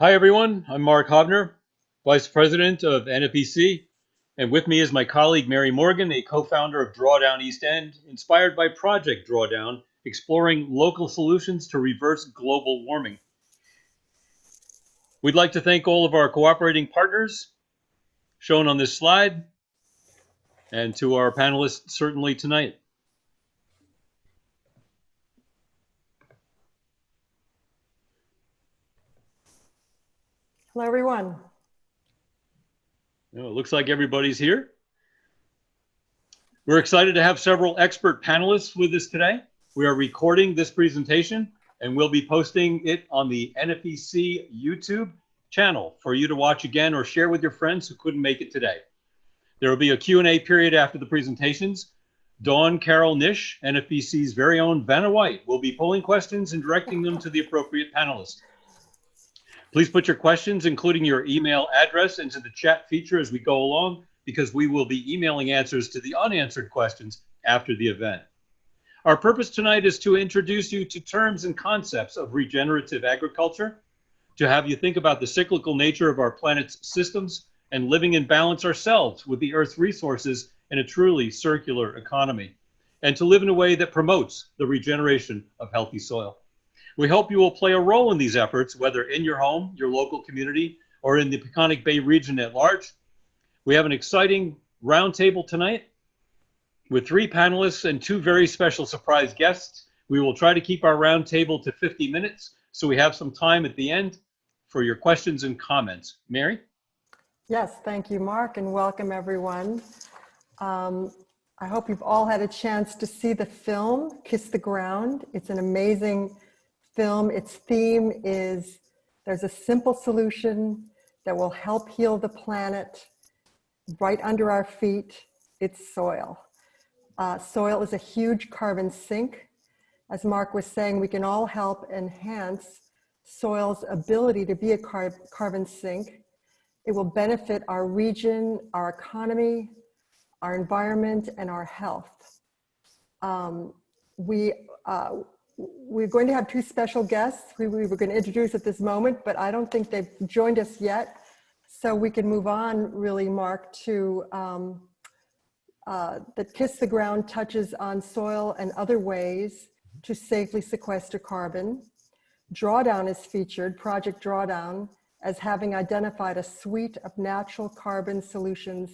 Hi, everyone. I'm Mark Hobner, Vice President of NFEC, and with me is my colleague Mary Morgan, a co-founder of Drawdown East End, inspired by Project Drawdown, exploring local solutions to reverse global warming. We'd like to thank all of our cooperating partners shown on this slide, and to our panelists certainly tonight. Hello, everyone. It looks like everybody's here. We're excited to have several expert panelists with us today. We are recording this presentation and we'll be posting it on the NFEC YouTube channel for you to watch again or share with your friends who couldn't make it today. There will be a Q&A period after the presentations. Dawn Carol Nish, NFEC's very own Vanna White, will be polling questions and directing them to the appropriate panelists. Please put your questions, including your email address, into the chat feature as we go along, because we will be emailing answers to the unanswered questions after the event. Our purpose tonight is to introduce you to terms and concepts of regenerative agriculture, to have you think about the cyclical nature of our planet's systems and living in balance ourselves with the Earth's resources in a truly circular economy, and to live in a way that promotes the regeneration of healthy soil. We hope you will play a role in these efforts, whether in your home, your local community, or in the Peconic Bay region at large. We have an exciting roundtable tonight with 3 panelists and 2 very special surprise guests. We will try to keep our roundtable to 50 minutes, so we have some time at the end for your questions and comments. Mary? Yes, thank you, Mark, and welcome, everyone. I hope you've all had a chance to see the film, Kiss the Ground. It's an amazing film. Its theme is there's a simple solution that will help heal the planet right under our feet. It's soil. Soil is a huge carbon sink. As Mark was saying, we can all help enhance soil's ability to be a carbon sink. It will benefit our region, our economy, our environment, and our health. We're going to have 2 special guests we were going to introduce at this moment, but I don't think they've joined us yet. So we can move on, really, Mark, to that Kiss the Ground touches on soil and other ways to safely sequester carbon. Drawdown is featured, Project Drawdown, as having identified a suite of natural carbon solutions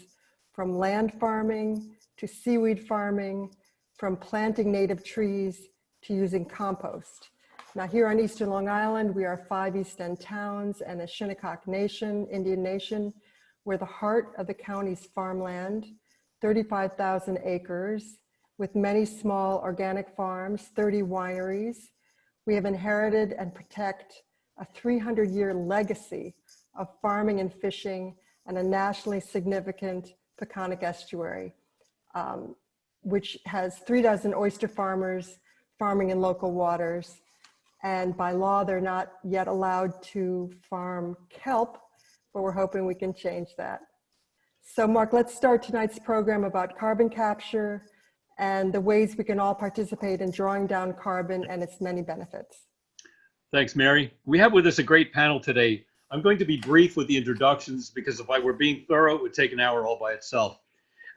from land farming to seaweed farming, from planting native trees to using compost. Now here on Eastern Long Island, we are 5 East End towns and a Shinnecock Nation, Indian Nation. We're the heart of the county's farmland, 35,000 acres, with many small organic farms, 30 wineries. We have inherited and protect a 300-year legacy of farming and fishing and a nationally significant Peconic estuary, which has 36 oyster farmers farming in local waters. And by law, they're not yet allowed to farm kelp, but we're hoping we can change that. So Mark, let's start tonight's program about carbon capture and the ways we can all participate in drawing down carbon and its many benefits. Thanks, Mary. We have with us a great panel today. I'm going to be brief with the introductions because if I were being thorough, it would take an hour all by itself.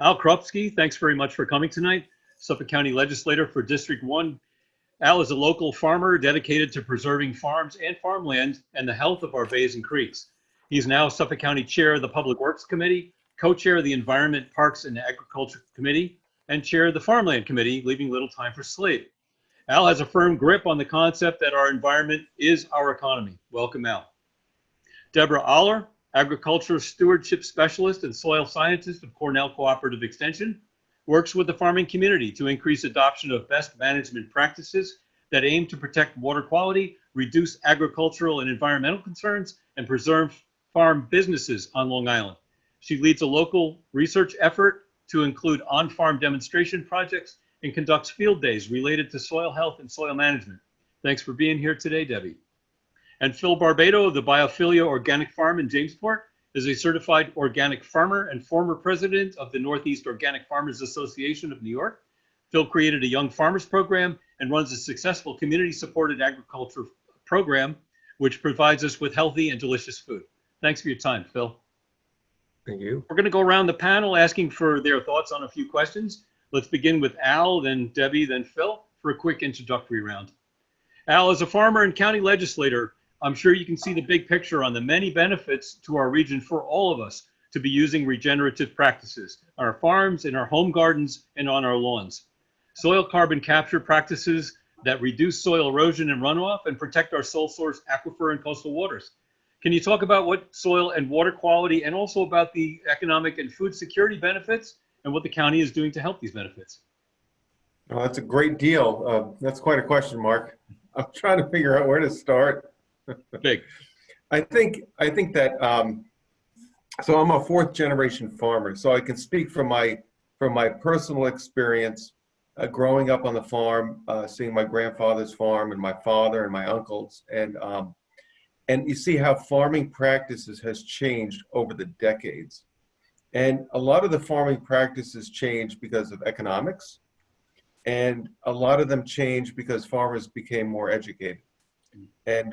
Al Krupski, thanks very much for coming tonight. Suffolk County Legislator for District 1. Al is a local farmer dedicated to preserving farms and farmland and the health of our bays and creeks. He's now Suffolk County Chair of the Public Works Committee, co-chair of the Environment, Parks, and Agriculture Committee, and chair of the Farmland Committee, leaving little time for sleep. Al has a firm grip on the concept that our environment is our economy. Welcome, Al. Deborah Aller, Agriculture Stewardship Specialist and Soil Scientist of Cornell Cooperative Extension, works with the farming community to increase adoption of best management practices that aim to protect water quality, reduce agricultural and environmental concerns, and preserve farm businesses on Long Island. She leads a local research effort to include on-farm demonstration projects and conducts field days related to soil health and soil management. Thanks for being here today, Debbie. And Phil Barbato of the Biophilia Organic Farm in Jamesport is a certified organic farmer and former president of the Northeast Organic Farmers Association of New York. Phil created a Young Farmers program and runs a successful community-supported agriculture program which provides us with healthy and delicious food. Thanks for your time, Phil. Thank you. We're going to go around the panel asking for their thoughts on a few questions. Let's begin with Al, then Debbie, then Phil for a quick introductory round. Al, as a farmer and county legislator, I'm sure you can see the big picture on the many benefits to our region for all of us to be using regenerative practices on our farms, in our home gardens, and on our lawns. Soil carbon capture practices that reduce soil erosion and runoff and protect our sole source aquifer and coastal waters. Can you talk about what soil and water quality and also about the economic and food security benefits and what the county is doing to help these benefits? Well, that's a great deal. That's quite a question, Mark. I'm trying to figure out where to start. Big. I think that so I'm a fourth generation farmer, so I can speak from my personal experience growing up on the farm, seeing my grandfather's farm and my father and my uncles, and you see how farming practices has changed over the decades. And a lot of the farming practices changed because of economics, and a lot of them changed because farmers became more educated. And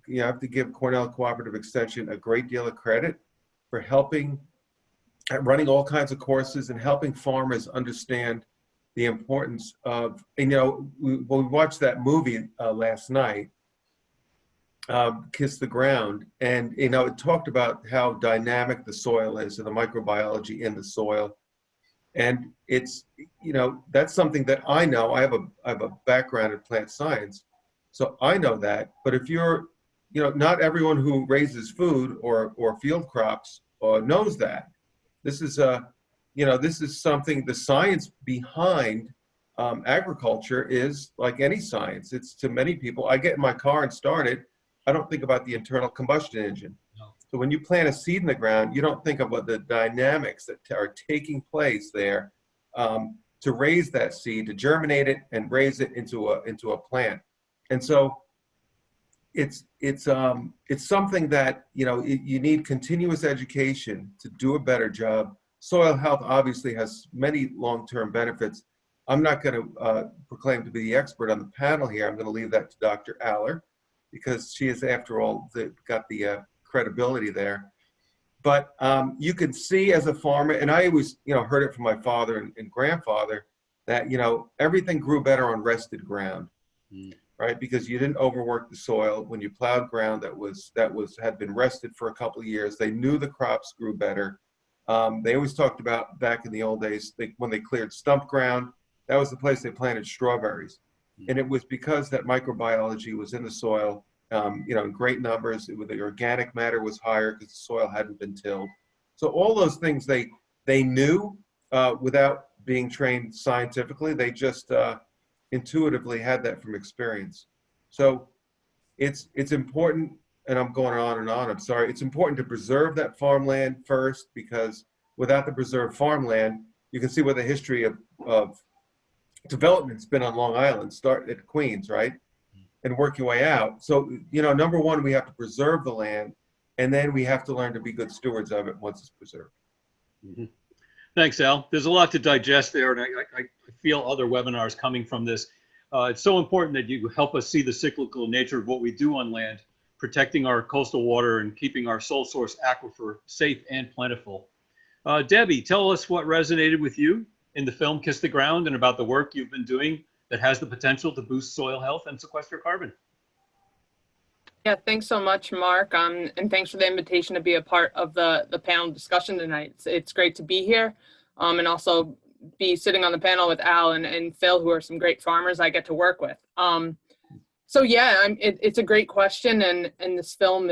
you have to give Cornell Cooperative Extension a great deal of credit for helping at running all kinds of courses and helping farmers understand the importance of, and, we watched that movie last night, Kiss the Ground, and it talked about how dynamic the soil is and the microbiology in the soil. And it's, that's something that I know. I have a background in plant science, so I know that. But if you're, not everyone who raises food or field crops knows that. This is this is something, the science behind agriculture is like any science. It's, to many people, I get in my car and start it, I don't think about the internal combustion engine. No. So when you plant a seed in the ground, you don't think about the dynamics that are taking place there to raise that seed, to germinate it and raise it into a plant. And so it's something that, you need continuous education to do a better job. Soil health obviously has many long-term benefits. I'm not going to proclaim to be the expert on the panel here. I'm going to leave that to Dr. Aller, because she is, after all, got the credibility there. But you can see as a farmer, and I always, heard it from my father and grandfather, that, everything grew better on rested ground, right? Because you didn't overwork the soil. When you plowed ground that had been rested for a couple of years, they knew the crops grew better. They always talked about, back in the old days, when they cleared stump ground, that was the place they planted strawberries. And it was because that microbiology was in the soil, in great numbers. The organic matter was higher because the soil hadn't been tilled. So all those things they knew without being trained scientifically. They just intuitively had that from experience. So it's important, and I'm going on and on, I'm sorry. It's important to preserve that farmland first, because without the preserved farmland, you can see what the history of development's been on Long Island. Start at Queens, right? And work your way out. So, number one, we have to preserve the land, and then we have to learn to be good stewards of it once it's preserved. Mm-hmm. Thanks, Al. There's a lot to digest there, and I feel other webinars coming from this. It's so important that you help us see the cyclical nature of what we do on land, protecting our coastal water and keeping our sole source aquifer safe and plentiful. Debbie, tell us what resonated with you in the film Kiss the Ground and about the work you've been doing that has the potential to boost soil health and sequester carbon. Yeah, thanks so much, Mark, and thanks for the invitation to be a part of the panel discussion tonight. It's great to be here, and also be sitting on the panel with Al and Phil, who are some great farmers I get to work with. So yeah, it's a great question, and this film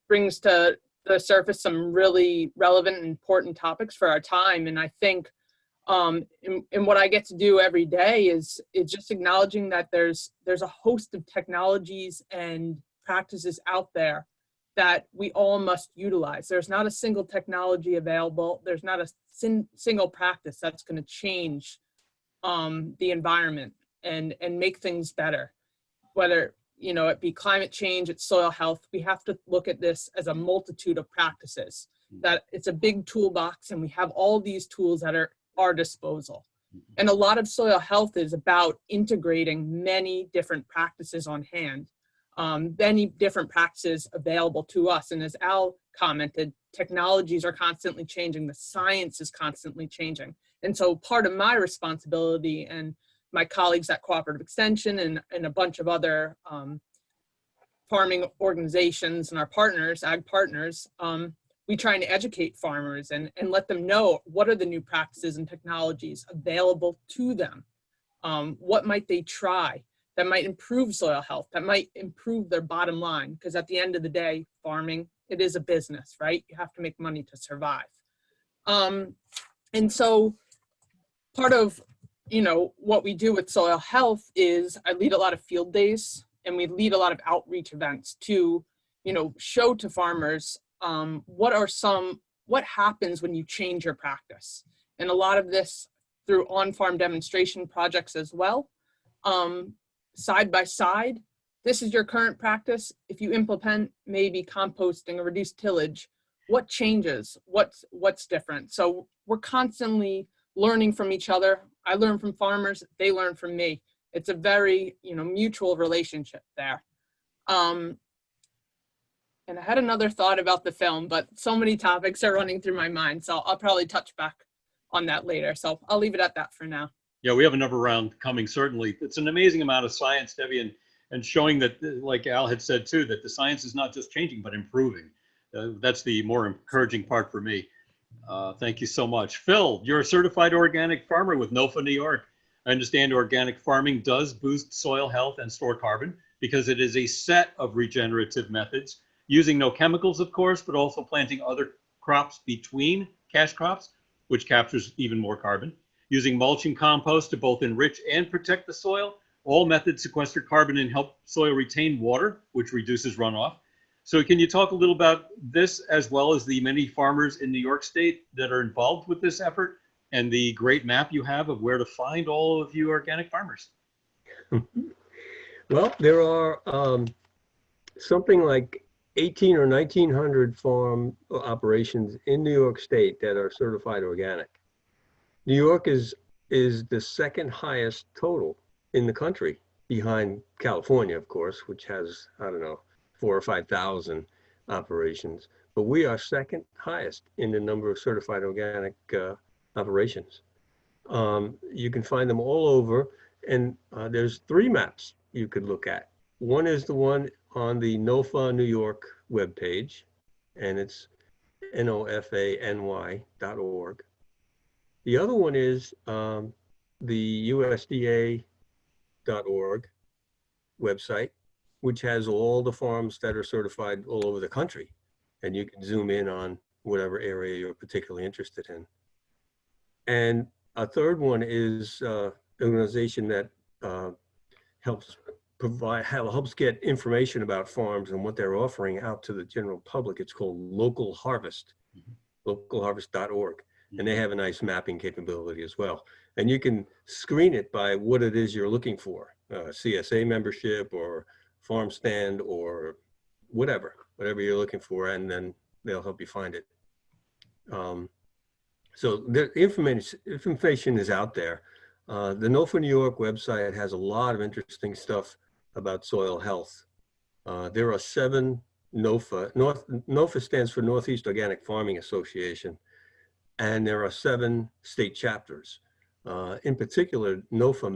brings to the surface some really relevant and important topics for our time. And I think and what I get to do every day is just acknowledging that there's a host of technologies and practices out there that we all must utilize. There's not a single technology available. There's not a single practice that's going to change the environment and make things better. Whether it be climate change, it's soil health, we have to look at this as a multitude of practices. That it's a big toolbox, and we have all these tools that are our disposal. And a lot of soil health is about integrating many different practices on hand. many different practices available to us. And as Al commented, technologies are constantly changing. The science is constantly changing. And so part of my responsibility and my colleagues at Cooperative Extension and a bunch of other farming organizations and our partners, ag partners, we try and educate farmers and let them know what are the new practices and technologies available to them. What might they try that might improve soil health, that might improve their bottom line? Because at the end of the day, farming, it is a business, right? You have to make money to survive. And so part of, what we do with soil health is I lead a lot of field days and we lead a lot of outreach events to, show to farmers what happens when you change your practice. And a lot of this through on-farm demonstration projects as well. Side by side, this is your current practice. If you implement maybe composting or reduced tillage, what changes? What's different? So we're constantly learning from each other. I learn from farmers, they learn from me. It's a very, mutual relationship there. And I had another thought about the film, but so many topics are running through my mind. So I'll probably touch back on that later. So I'll leave it at that for now. Yeah, we have another round coming, certainly. It's an amazing amount of science, Debbie, and showing that, like Al had said too, that the science is not just changing, but improving. That's the more encouraging part for me. Thank you so much. Phil, you're a certified organic farmer with NOFA New York. I understand organic farming does boost soil health and store carbon because it is a set of regenerative methods using no chemicals, of course, but also planting other crops between cash crops, which captures even more carbon. Using mulching compost to both enrich and protect the soil. All methods sequester carbon and help soil retain water, which reduces runoff. So can you talk a little about this as well as the many farmers in New York State that are involved with this effort and the great map you have of where to find all of you organic farmers? Well, there are something like 18 or 1900 farm operations in New York State that are certified organic. New York is the second highest total in the country, behind California, of course, which has, 4,000 or 5,000 operations. But we are second highest in the number of certified organic operations. You can find them all over, and there's 3 maps you could look at. One is the one on the NOFA New York webpage, and it's nofany.org. The other one is the USDA.org website, which has all the farms that are certified all over the country. And you can zoom in on whatever area you're particularly interested in. And a third one is an organization that helps get information about farms and what they're offering out to the general public. It's called Local Harvest, localharvest.org. And they have a nice mapping capability as well. And you can screen it by what it is you're looking for, CSA membership or farm stand or whatever you're looking for, and then they'll help you find it. So the information is out there. The NOFA New York website has a lot of interesting stuff about soil health. There are 7 NOFA. NOFA stands for Northeast Organic Farming Association. And there are 7 state chapters. In particular, NOFA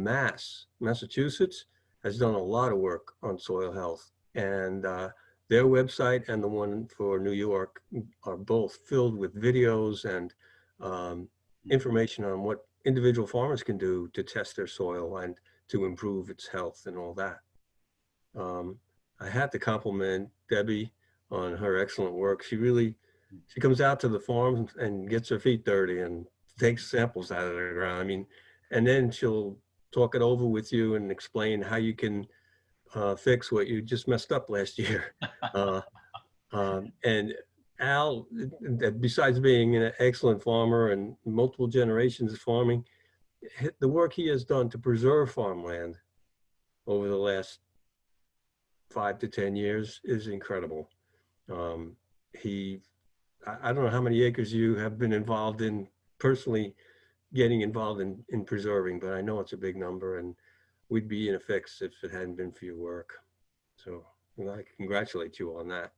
Massachusetts has done a lot of work on soil health. And their website and the one for New York are both filled with videos and information on what individual farmers can do to test their soil and to improve its health and all that. I had to compliment Debbie on her excellent work. She comes out to the farms and gets her feet dirty and takes samples out of the ground. And then she'll talk it over with you and explain how you can fix what you just messed up last year. And Al, besides being an excellent farmer and multiple generations of farming, the work he has done to preserve farmland over the last 5 to 10 years is incredible. I don't know how many acres you have been involved in, personally getting involved in preserving, but I know it's a big number, and we'd be in a fix if it hadn't been for your work. So And I congratulate you on that.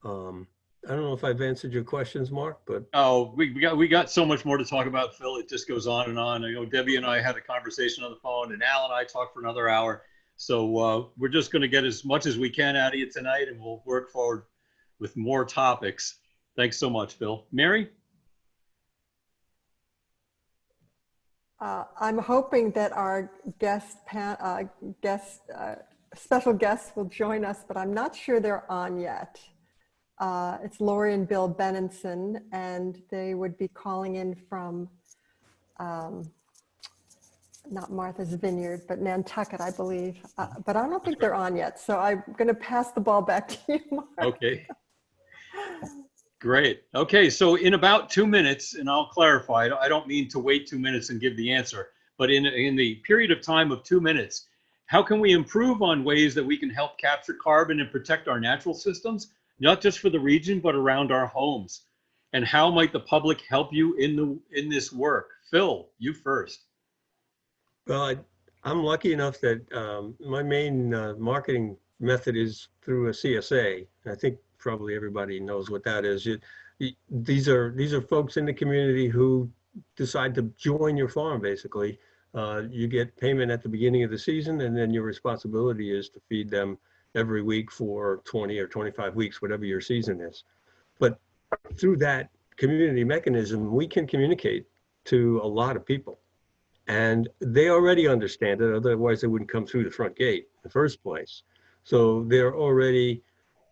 I don't know if I've answered your questions, Mark, but Oh, we got so much more to talk about, Phil. It just goes on and on. I know Debbie and I had a conversation on the phone, and Al and I talked for another hour. So we're just going to get as much as we can out of you tonight, and we'll work forward with more topics. Thanks so much, Phil. Mary? I'm hoping that our special guests will join us, but I'm not sure they're on yet. It's Lori and Bill Benenson, and they would be calling in from, not Martha's Vineyard, but Nantucket, I believe. But I don't think they're on yet. So I'm going to pass the ball back to you, Mark. Okay. Great. Okay, so in about 2 minutes, and I'll clarify, I don't mean to wait 2 minutes and give the answer, but in the period of time of 2 minutes, how can we improve on ways that we can help capture carbon and protect our natural systems, not just for the region, but around our homes? And how might the public help you in this work? Phil, you first. well, I'm lucky enough that my main marketing method is through a CSA. I think probably everybody knows what that is. These are folks in the community who decide to join your farm, basically. You get payment at the beginning of the season, and then your responsibility is to feed them every week for 20 or 25 weeks, whatever your season is. But through that community mechanism, we can communicate to a lot of people. And they already understand it, otherwise they wouldn't come through the front gate in the first place. So they're already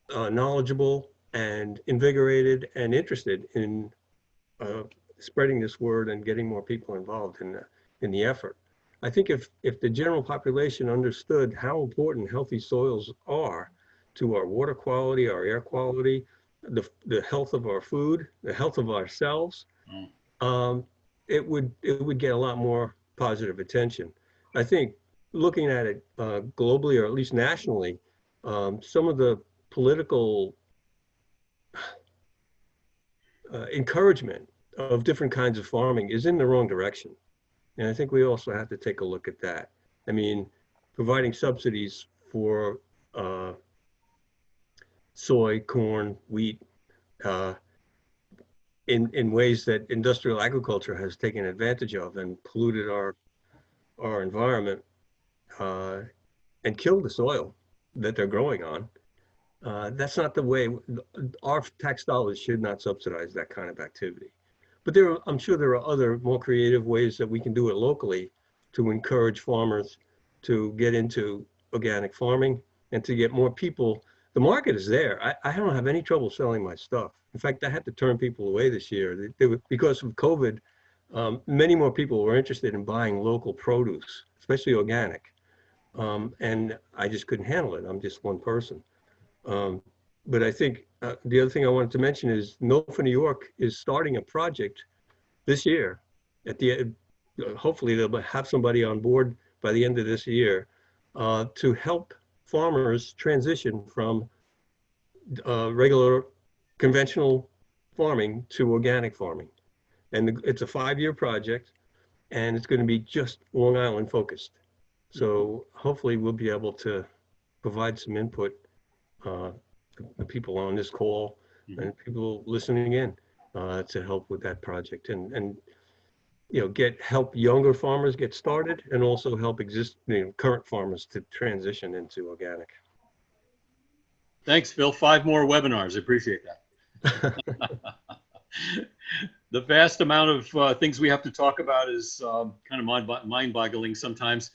knowledgeable and invigorated and interested in spreading this word and getting more people involved in the effort. I think if the general population understood how important healthy soils are to our water quality, our air quality, the health of our food, the health of ourselves, it would get a lot more positive attention. I think looking at it globally, or at least nationally, some of the political encouragement of different kinds of farming is in the wrong direction. And I think we also have to take a look at that. I mean, providing subsidies for soy, corn, wheat, in ways that industrial agriculture has taken advantage of and polluted our environment and killed the soil that they're growing on. That's not the way. Our tax dollars should not subsidize that kind of activity. But I'm sure there are other more creative ways that we can do it locally to encourage farmers to get into organic farming and to get more people. The market is there. I don't have any trouble selling my stuff. In fact, I had to turn people away this year. Because of COVID, many more people were interested in buying local produce, especially organic. And I just couldn't handle it. I'm just one person. But I think the other thing I wanted to mention is NOFA New York is starting a project this year. Hopefully they'll have somebody on board by the end of this year to help farmers transition from regular conventional farming to organic farming. And it's a 5-year project, and it's going to be just Long Island focused. So hopefully we'll be able to provide some input the people on this call and people listening in to help with that project and help younger farmers get started and also help current farmers to transition into organic. Thanks, Phil. 5 more webinars. I appreciate that. The vast amount of things we have to talk about is kind of mind-boggling sometimes.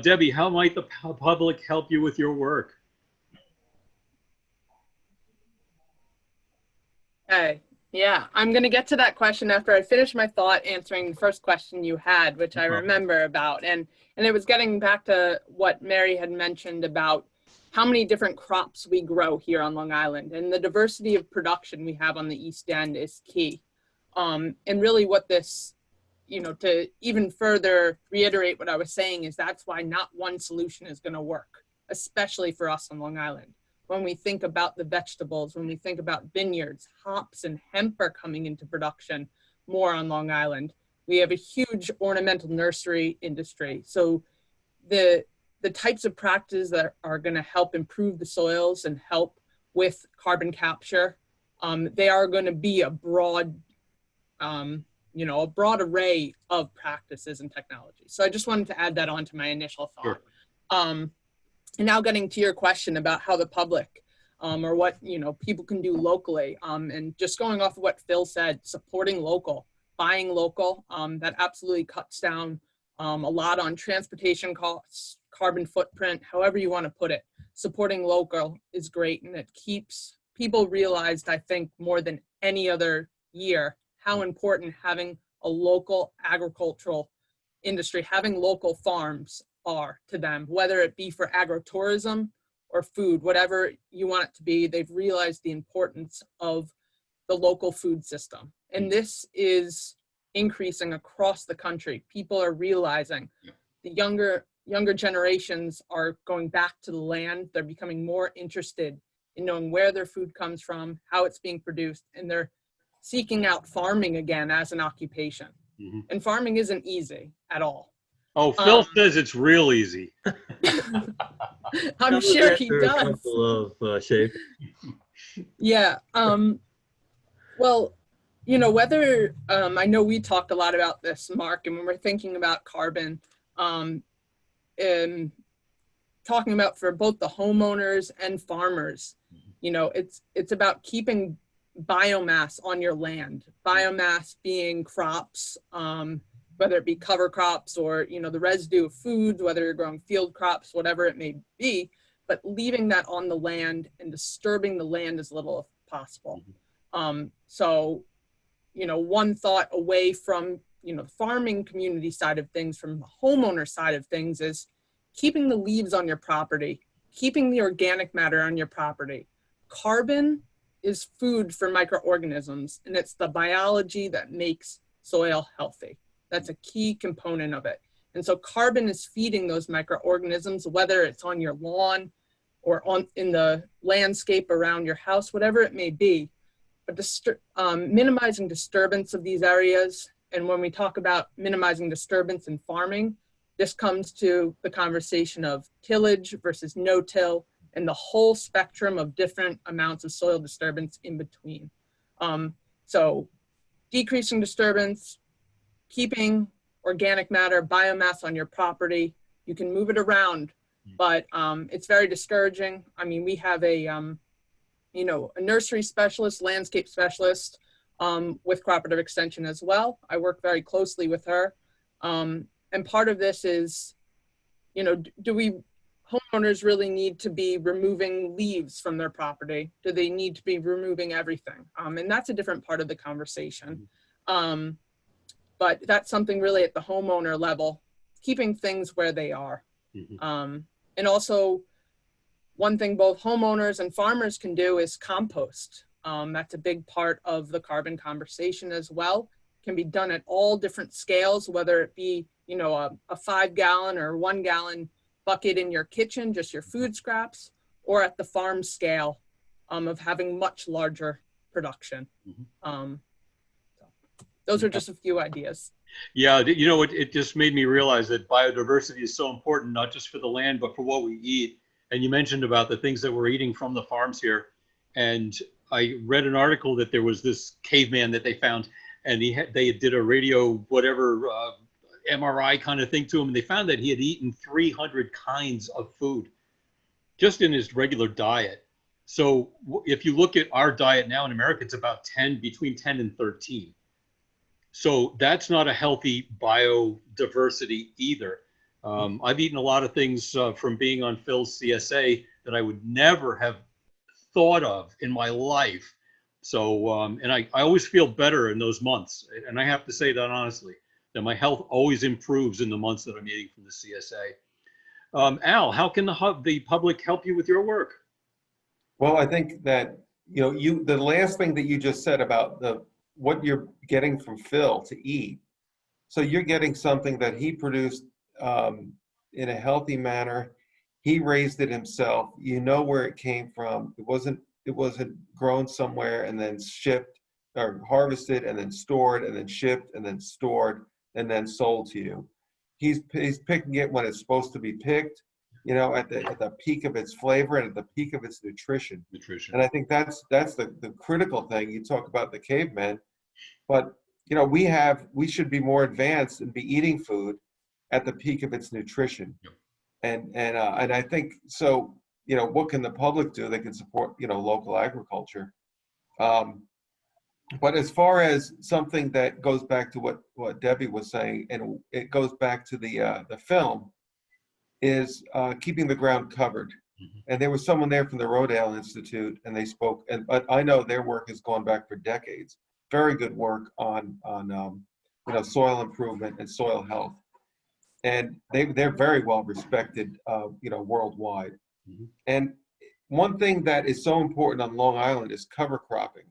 Debbie, how might the public help you with your work? Okay. Yeah, I'm going to get to that question after I finish my thought answering the first question you had, which I remember about. And it was getting back to what Mary had mentioned about how many different crops we grow here on Long Island. And the diversity of production we have on the East End is key. And really what this, to even further reiterate what I was saying is that's why not one solution is going to work, especially for us on Long Island. When we think about the vegetables, when we think about vineyards, hops and hemp are coming into production more on Long Island. We have a huge ornamental nursery industry. So the the types of practices that are going to help improve the soils and help with carbon capture, they are going to be a broad, a broad array of practices and technologies. So I just wanted to add that on to my initial thought. Sure. And now getting to your question about how the public or what people can do locally, and just going off of what Phil said, supporting local, buying local, that absolutely cuts down a lot on transportation costs, carbon footprint, however you want to put it. Supporting local is great, and it keeps people realized, I think, more than any other year, how important having a local agricultural industry, having local farms are to them, whether it be for agritourism or food, whatever you want it to be. They've realized the importance of the local food system. And this is increasing across the country. People are realizing the younger generations are going back to the land. They're becoming more interested in knowing where their food comes from, how it's being produced, and they're seeking out farming again as an occupation. Mm-hmm. And farming isn't easy at all. Oh, Phil says it's real easy. I'm sure he does. Shape. Yeah. Well, whether, I know we talked a lot about this, Mark, and when we're thinking about carbon, and talking about for both the homeowners and farmers, it's about keeping biomass on your land, biomass being crops, whether it be cover crops or, the residue of foods, whether you're growing field crops, whatever it may be, but leaving that on the land and disturbing the land as little as possible. So, one thought away from, the farming community side of things, from the homeowner side of things, is keeping the leaves on your property, keeping the organic matter on your property. Carbon is food for microorganisms, and it's the biology that makes soil healthy. That's a key component of it. And so carbon is feeding those microorganisms, whether it's on your lawn or in the landscape around your house, whatever it may be. But minimizing disturbance of these areas, and when we talk about minimizing disturbance in farming, this comes to the conversation of tillage versus no-till, and the whole spectrum of different amounts of soil disturbance in between. So decreasing disturbance, keeping organic matter, biomass on your property. You can move it around, but it's very discouraging. I mean, we have a nursery specialist, landscape specialist with cooperative extension as well. I work very closely with her. And part of this is, do we homeowners really need to be removing leaves from their property? Do they need to be removing everything? And that's a different part of the conversation. But that's something really at the homeowner level, keeping things where they are. And also, one thing both homeowners and farmers can do is compost. That's a big part of the carbon conversation as well. Can be done at all different scales, whether it be, a 5-gallon or 1-gallon bucket in your kitchen, just your food scraps, or at the farm scale of having much larger production. Those are just a few ideas. Yeah, it just made me realize that biodiversity is so important, not just for the land, but for what we eat. And you mentioned about the things that we're eating from the farms here. And I read an article that there was this caveman that they found, and they did a radio, whatever, MRI kind of thing to him. And they found that he had eaten 300 kinds of food just in his regular diet. So if you look at our diet now in America, it's about between 10 and 13. So that's not a healthy biodiversity either. I've eaten a lot of things from being on Phil's CSA that I would never have thought of in my life. So, and I always feel better in those months. And I have to say that honestly, that my health always improves in the months that I'm eating from the CSA. Al, how can the public help you with your work? Well, I think that, the last thing that you just said about what you're getting from Phil to eat. So you're getting something that he produced in a healthy manner. He raised it himself. You know where it came from. It wasn't grown somewhere and then shipped or harvested and then stored and then shipped and then stored and then sold to you. He's picking it when it's supposed to be picked. you know, at the peak of its flavor and at the peak of its nutrition. And I think that's the critical thing. You talk about the cavemen, but you know, we should be more advanced and be eating food at the peak of its nutrition. Yep. And I think so. You know, what can the public do? They can support, you know, local agriculture. But as far as something that goes back to what Debbie was saying, and it goes back to the film, is keeping the ground covered. Mm-hmm. And there was someone there from the Rodale Institute, and they spoke. But I know their work has gone back for decades. Very good work on you know, soil improvement and soil health, and they're very well respected, you know, worldwide. Mm-hmm. And one thing that is so important on Long Island is cover cropping,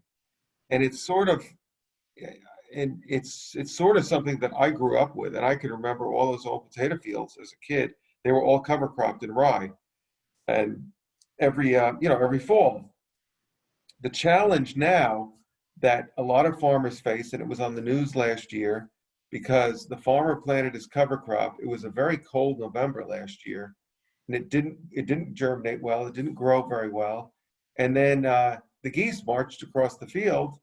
and it's sort of something that I grew up with, and I can remember all those old potato fields as a kid. They were all cover cropped in rye, and every you know, every fall. The challenge now that a lot of farmers face, and it was on the news last year, because the farmer planted his cover crop. It was a very cold November last year, and it didn't germinate well. It didn't grow very well, and then the geese marched across the field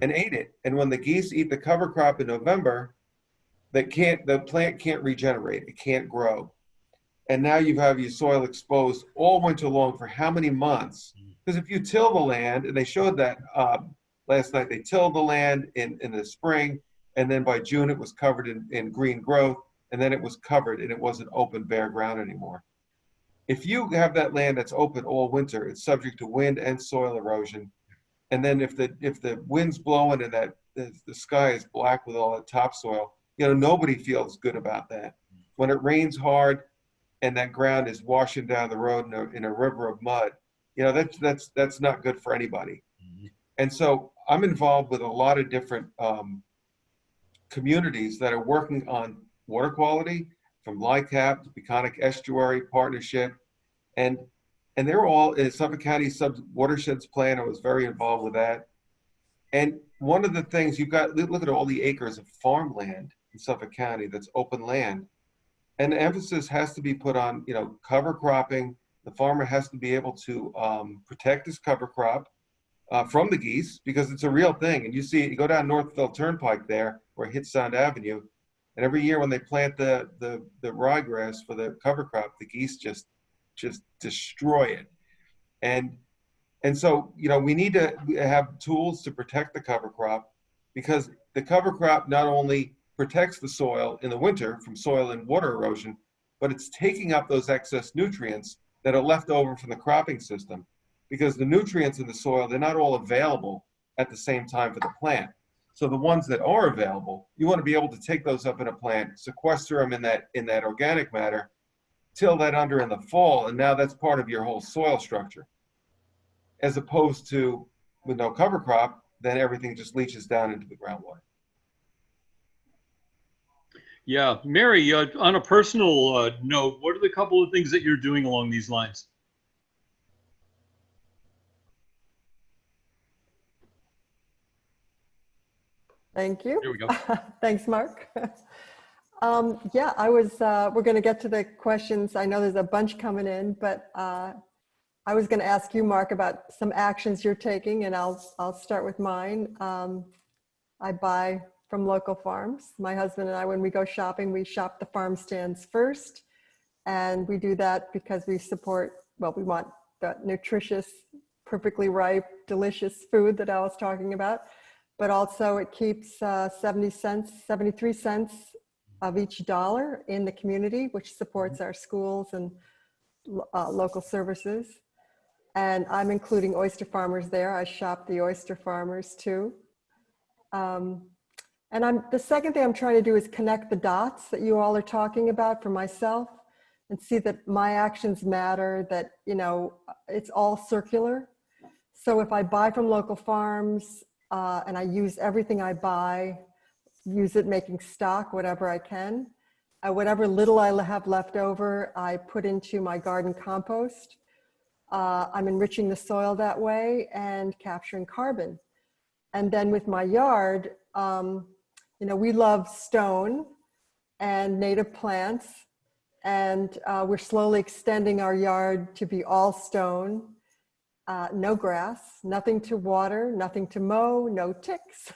and ate it. And when the geese eat the cover crop in November, the plant can't regenerate. It can't grow. And now you have your soil exposed all winter long for how many months? Because if you till the land, and they showed that last night, they tilled the land in the spring, and then by June it was covered in green growth, and then it was covered and it wasn't open, bare ground anymore. If you have that land that's open all winter, it's subject to wind and soil erosion. And then if the wind's blowing and that the sky is black with all that topsoil, you know, nobody feels good about that. When it rains hard and that ground is washing down the road in a river of mud, you know, that's not good for anybody. Mm-hmm. And so I'm involved with a lot of different communities that are working on water quality, from LICAP to Peconic Estuary Partnership, and they're all in Suffolk County Watersheds Plan. I was very involved with that. And one of the things you've got, look at all the acres of farmland in Suffolk County that's open land, and the emphasis has to be put on, you know, cover cropping. The farmer has to be able to protect his cover crop from the geese, because it's a real thing. And you see, you go down Northville Turnpike there, where it hits Sound Avenue, and every year when they plant the ryegrass for the cover crop, the geese just destroy it. And so, you know, we need to have tools to protect the cover crop, because the cover crop not only protects the soil in the winter from soil and water erosion, but it's taking up those excess nutrients that are left over from the cropping system, because the nutrients in the soil, they're not all available at the same time for the plant. So the ones that are available, you want to be able to take those up in a plant, sequester them in that organic matter, till that under in the fall, and now that's part of your whole soil structure. As opposed to with no cover crop, then everything just leaches down into the groundwater. Yeah, Mary, on a personal note, what are the couple of things that you're doing along these lines? Thank you. Here we go. Thanks, Mark. Yeah, we're going to get to the questions. I know there's a bunch coming in, but I was going to ask you, Mark, about some actions you're taking, and I'll start with mine. I buy from local farms. My husband and I, when we go shopping, we shop the farm stands first. And we do that because we support, well, we want the nutritious, perfectly ripe, delicious food that I was talking about. But also it keeps 73 cents of each dollar in the community, which supports our schools and local services. And I'm including oyster farmers there. I shop the oyster farmers too. And the second thing I'm trying to do is connect the dots that you all are talking about for myself, and see that my actions matter, that, you know, it's all circular. So if I buy from local farms and I use everything I buy, use it making stock, whatever I can, whatever little I have left over, I put into my garden compost. I'm enriching the soil that way and capturing carbon. And then with my yard, you know, we love stone and native plants. And we're slowly extending our yard to be all stone, no grass, nothing to water, nothing to mow, no ticks.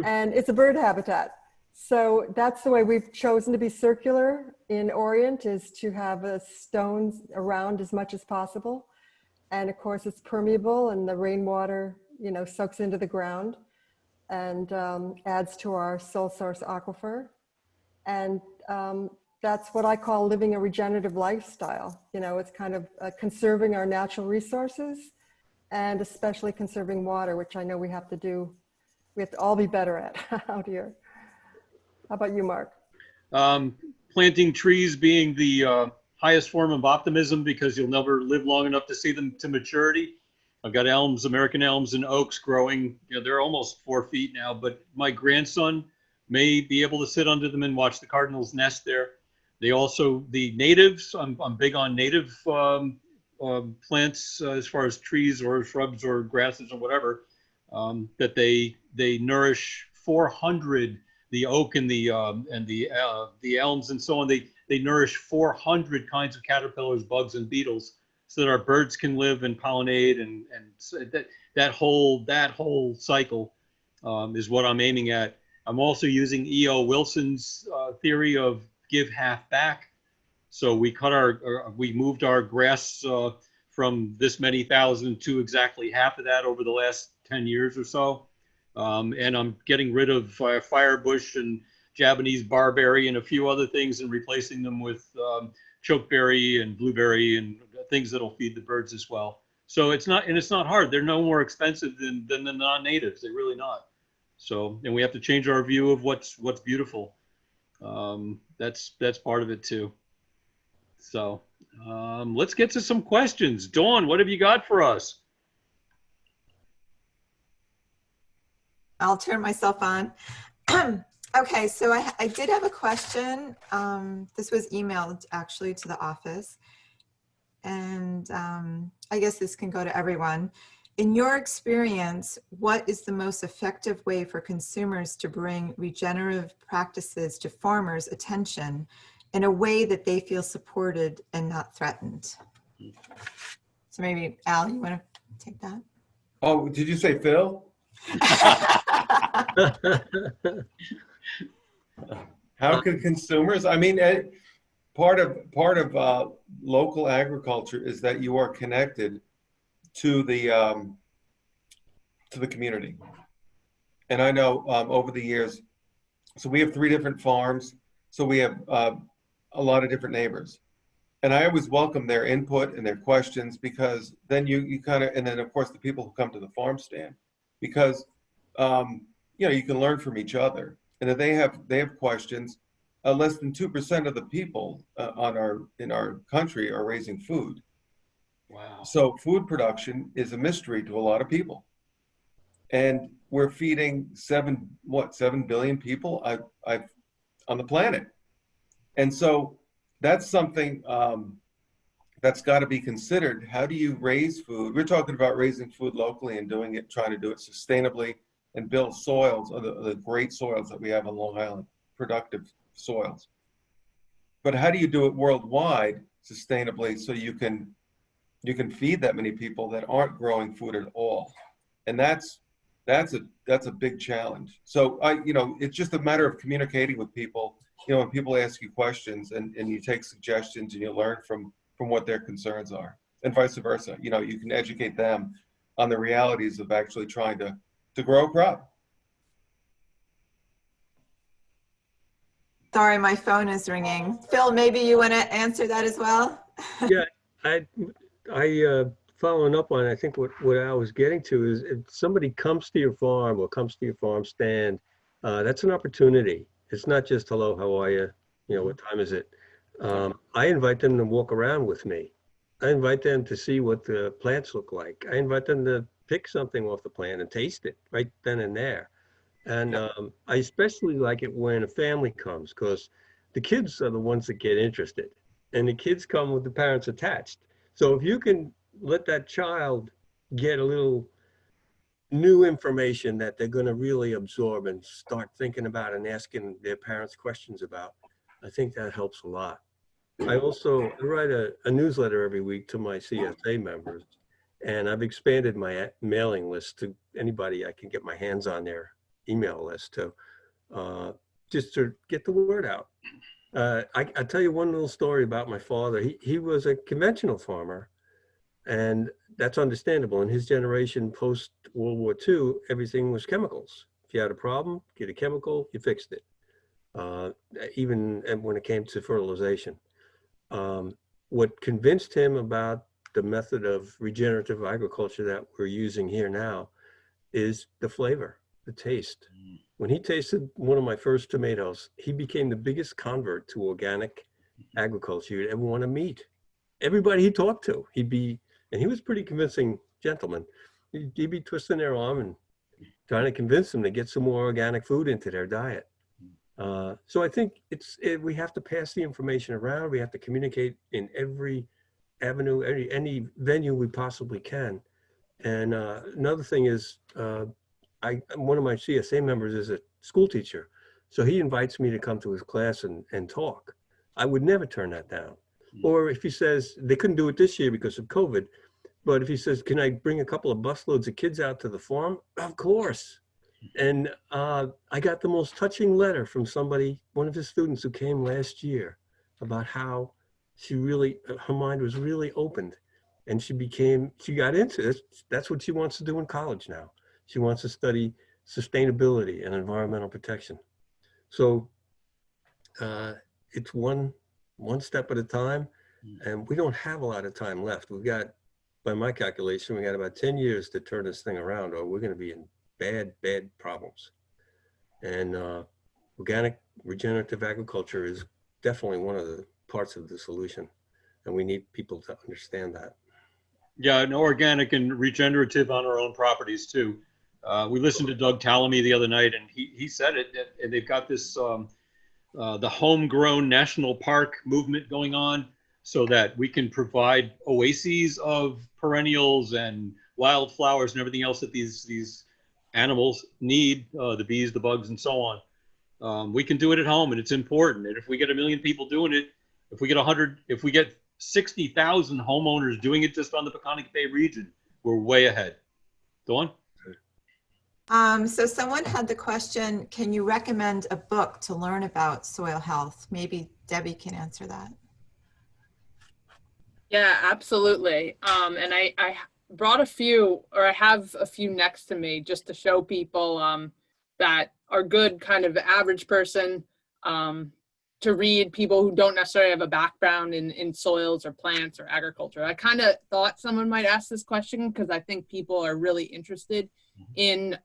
And it's a bird habitat. So that's the way we've chosen to be circular in Orient, is to have stones around as much as possible. And of course it's permeable, and the rainwater, you know, soaks into the ground and adds to our sole source aquifer. And that's what I call living a regenerative lifestyle. You know, it's kind of conserving our natural resources, and especially conserving water, which I know we have to do. We have to all be better at out here. How about you, Mark? Planting trees being the highest form of optimism, because you'll never live long enough to see them to maturity. I've got elms, American elms and oaks growing. You know, they're almost 4 feet now, but my grandson may be able to sit under them and watch the cardinals nest there. They also, the natives, I'm big on native plants as far as trees or shrubs or grasses or whatever, that they nourish 400, the oak and the elms and so on. They nourish 400 kinds of caterpillars, bugs, and beetles, so that our birds can live and pollinate, and so that whole cycle is what I'm aiming at. I'm also using E.O. Wilson's theory of give half back. So we moved our grass from this many thousand to exactly half of that over the last 10 years or so. And I'm getting rid of firebush and Japanese barberry and a few other things, and replacing them with chokeberry and blueberry and things that'll feed the birds as well. So it's not hard. They're no more expensive than the non-natives. They're really not. So, and we have to change our view of what's beautiful. That's part of it too. So let's get to some questions. Dawn, what have you got for us? I'll turn myself on. Okay, so I did have a question. This was emailed actually to the office. And I guess this can go to everyone. In your experience, what is the most effective way for consumers to bring regenerative practices to farmers' attention in a way that they feel supported and not threatened? So maybe Al, you want to take that? Oh, did you say Phil? How can consumers? I mean, part of local agriculture is that you are connected to the community. And I know over the years, so we have 3 different farms, so we have a lot of different neighbors. And I always welcome their input and their questions, because then you kind of, and then of course the people who come to the farm stand, because you know, you can learn from each other. And if they have questions, less than 2% of the people in our country are raising food. Wow. So food production is a mystery to a lot of people. And we're feeding 7 billion people on the planet. And so that's something that's got to be considered. How do you raise food? We're talking about raising food locally and trying to do it sustainably and build soils, the great soils that we have on Long Island, productive soils. But how do you do it worldwide sustainably so you can feed that many people that aren't growing food at all? And that's a big challenge. So it's just a matter of communicating with people. You know, when people ask you questions and you take suggestions and you learn from what their concerns are, and vice versa. You know, you can educate them on the realities of actually trying to grow a crop. Sorry, my phone is ringing. Phil, maybe you want to answer that as well? Yeah, I following up on, I think what I was getting to is, if somebody comes to your farm or comes to your farm stand, that's an opportunity. It's not just, hello, how are you? You know, what time is it? I invite them to walk around with me. I invite them to see what the plants look like. I invite them to pick something off the plant and taste it right then and there. And I especially like it when a family comes, because the kids are the ones that get interested, and the kids come with the parents attached. So if you can let that child get a little new information that they're going to really absorb and start thinking about and asking their parents questions about, I think that helps a lot. I also write a newsletter every week to my CSA members, and I've expanded my mailing list to anybody I can get my hands on their email list to, just to get the word out. I'll tell you one little story about my father. He was a conventional farmer, and that's understandable. In his generation, post World War II, everything was chemicals. If you had a problem, get a chemical, you fixed it. Even when it came to fertilization. What convinced him about the method of regenerative agriculture that we're using here now is the flavor, the taste. When he tasted one of my first tomatoes, he became the biggest convert to organic agriculture you'd ever want to meet. Everybody he talked to, and he was a pretty convincing gentleman. He'd be twisting their arm and trying to convince them to get some more organic food into their diet. So I think we have to pass the information around. We have to communicate in every avenue, any venue we possibly can. And another thing is, one of my CSA members is a school teacher. So he invites me to come to his class and talk. I would never turn that down. Or if he says, they couldn't do it this year because of COVID, but if he says, can I bring a couple of busloads of kids out to the farm? Of course. And I got the most touching letter from somebody, one of his students who came last year, about how her mind was really opened, and she got into this. That's what she wants to do in college now. She wants to study sustainability and environmental protection. So it's one step at a time, and we don't have a lot of time left. We've got, by my calculation, we got about 10 years to turn this thing around, or we're going to be in bad problems. And organic regenerative agriculture is definitely one of the parts of the solution, and we need people to understand that. Yeah, and organic and regenerative on our own properties too. We listened to Doug Tallamy the other night, and he said it, and they've got this the homegrown national park movement going on, so that we can provide oases of perennials and wildflowers and everything else that these animals need, the bees, the bugs, and so on. We can do it at home, and it's important. And if we get 1 million people doing it, if we get 60,000 homeowners doing it just on the Peconic Bay region, we're way ahead. Dawn? So someone had the question, can you recommend a book to learn about soil health? Maybe Debbie can answer that. Yeah, absolutely. And I brought a few, or I have a few next to me just to show people that are good kind of average person to read, people who don't necessarily have a background in soils or plants or agriculture. I kind of thought someone might ask this question because I think people are really interested in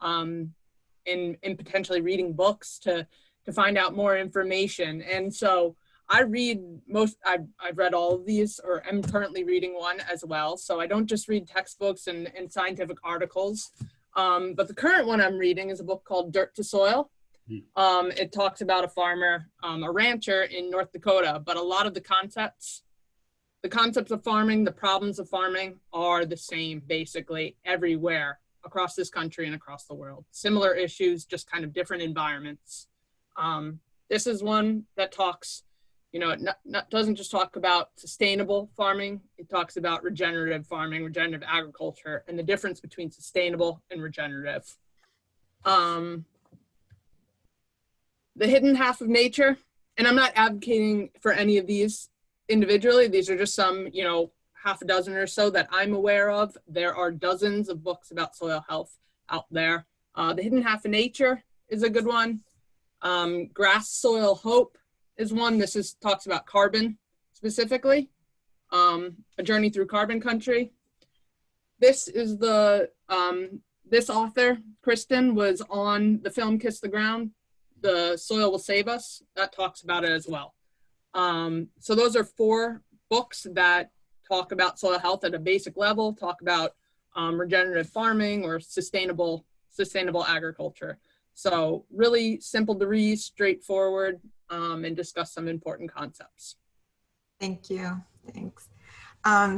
potentially reading books to find out more information. And so I've read all of these, or I'm currently reading one as well. So I don't just read textbooks and scientific articles. But the current one I'm reading is a book called Dirt to Soil. It talks about a farmer, a rancher in North Dakota, but a lot of the concepts of farming, the problems of farming are the same basically everywhere across this country and across the world. Similar issues, just kind of different environments. This is one that talks, doesn't just talk about sustainable farming. It talks about regenerative farming, regenerative agriculture, and the difference between sustainable and regenerative. The hidden half of nature, and I'm not advocating for any of these individually. These are just some, half a dozen or so that I'm aware of. There are dozens of books about soil health out there. The hidden half of nature is a good one. Grass Soil Hope is one. This talks about carbon specifically. A Journey Through Carbon Country. This is this author, Kristen, was on the film Kiss the Ground. The Soil Will Save Us, that talks about it as well. So those are 4 books that talk about soil health at a basic level, talk about regenerative farming or sustainable agriculture. So really simple to read, straightforward, and discuss some important concepts. Thank you, thanks.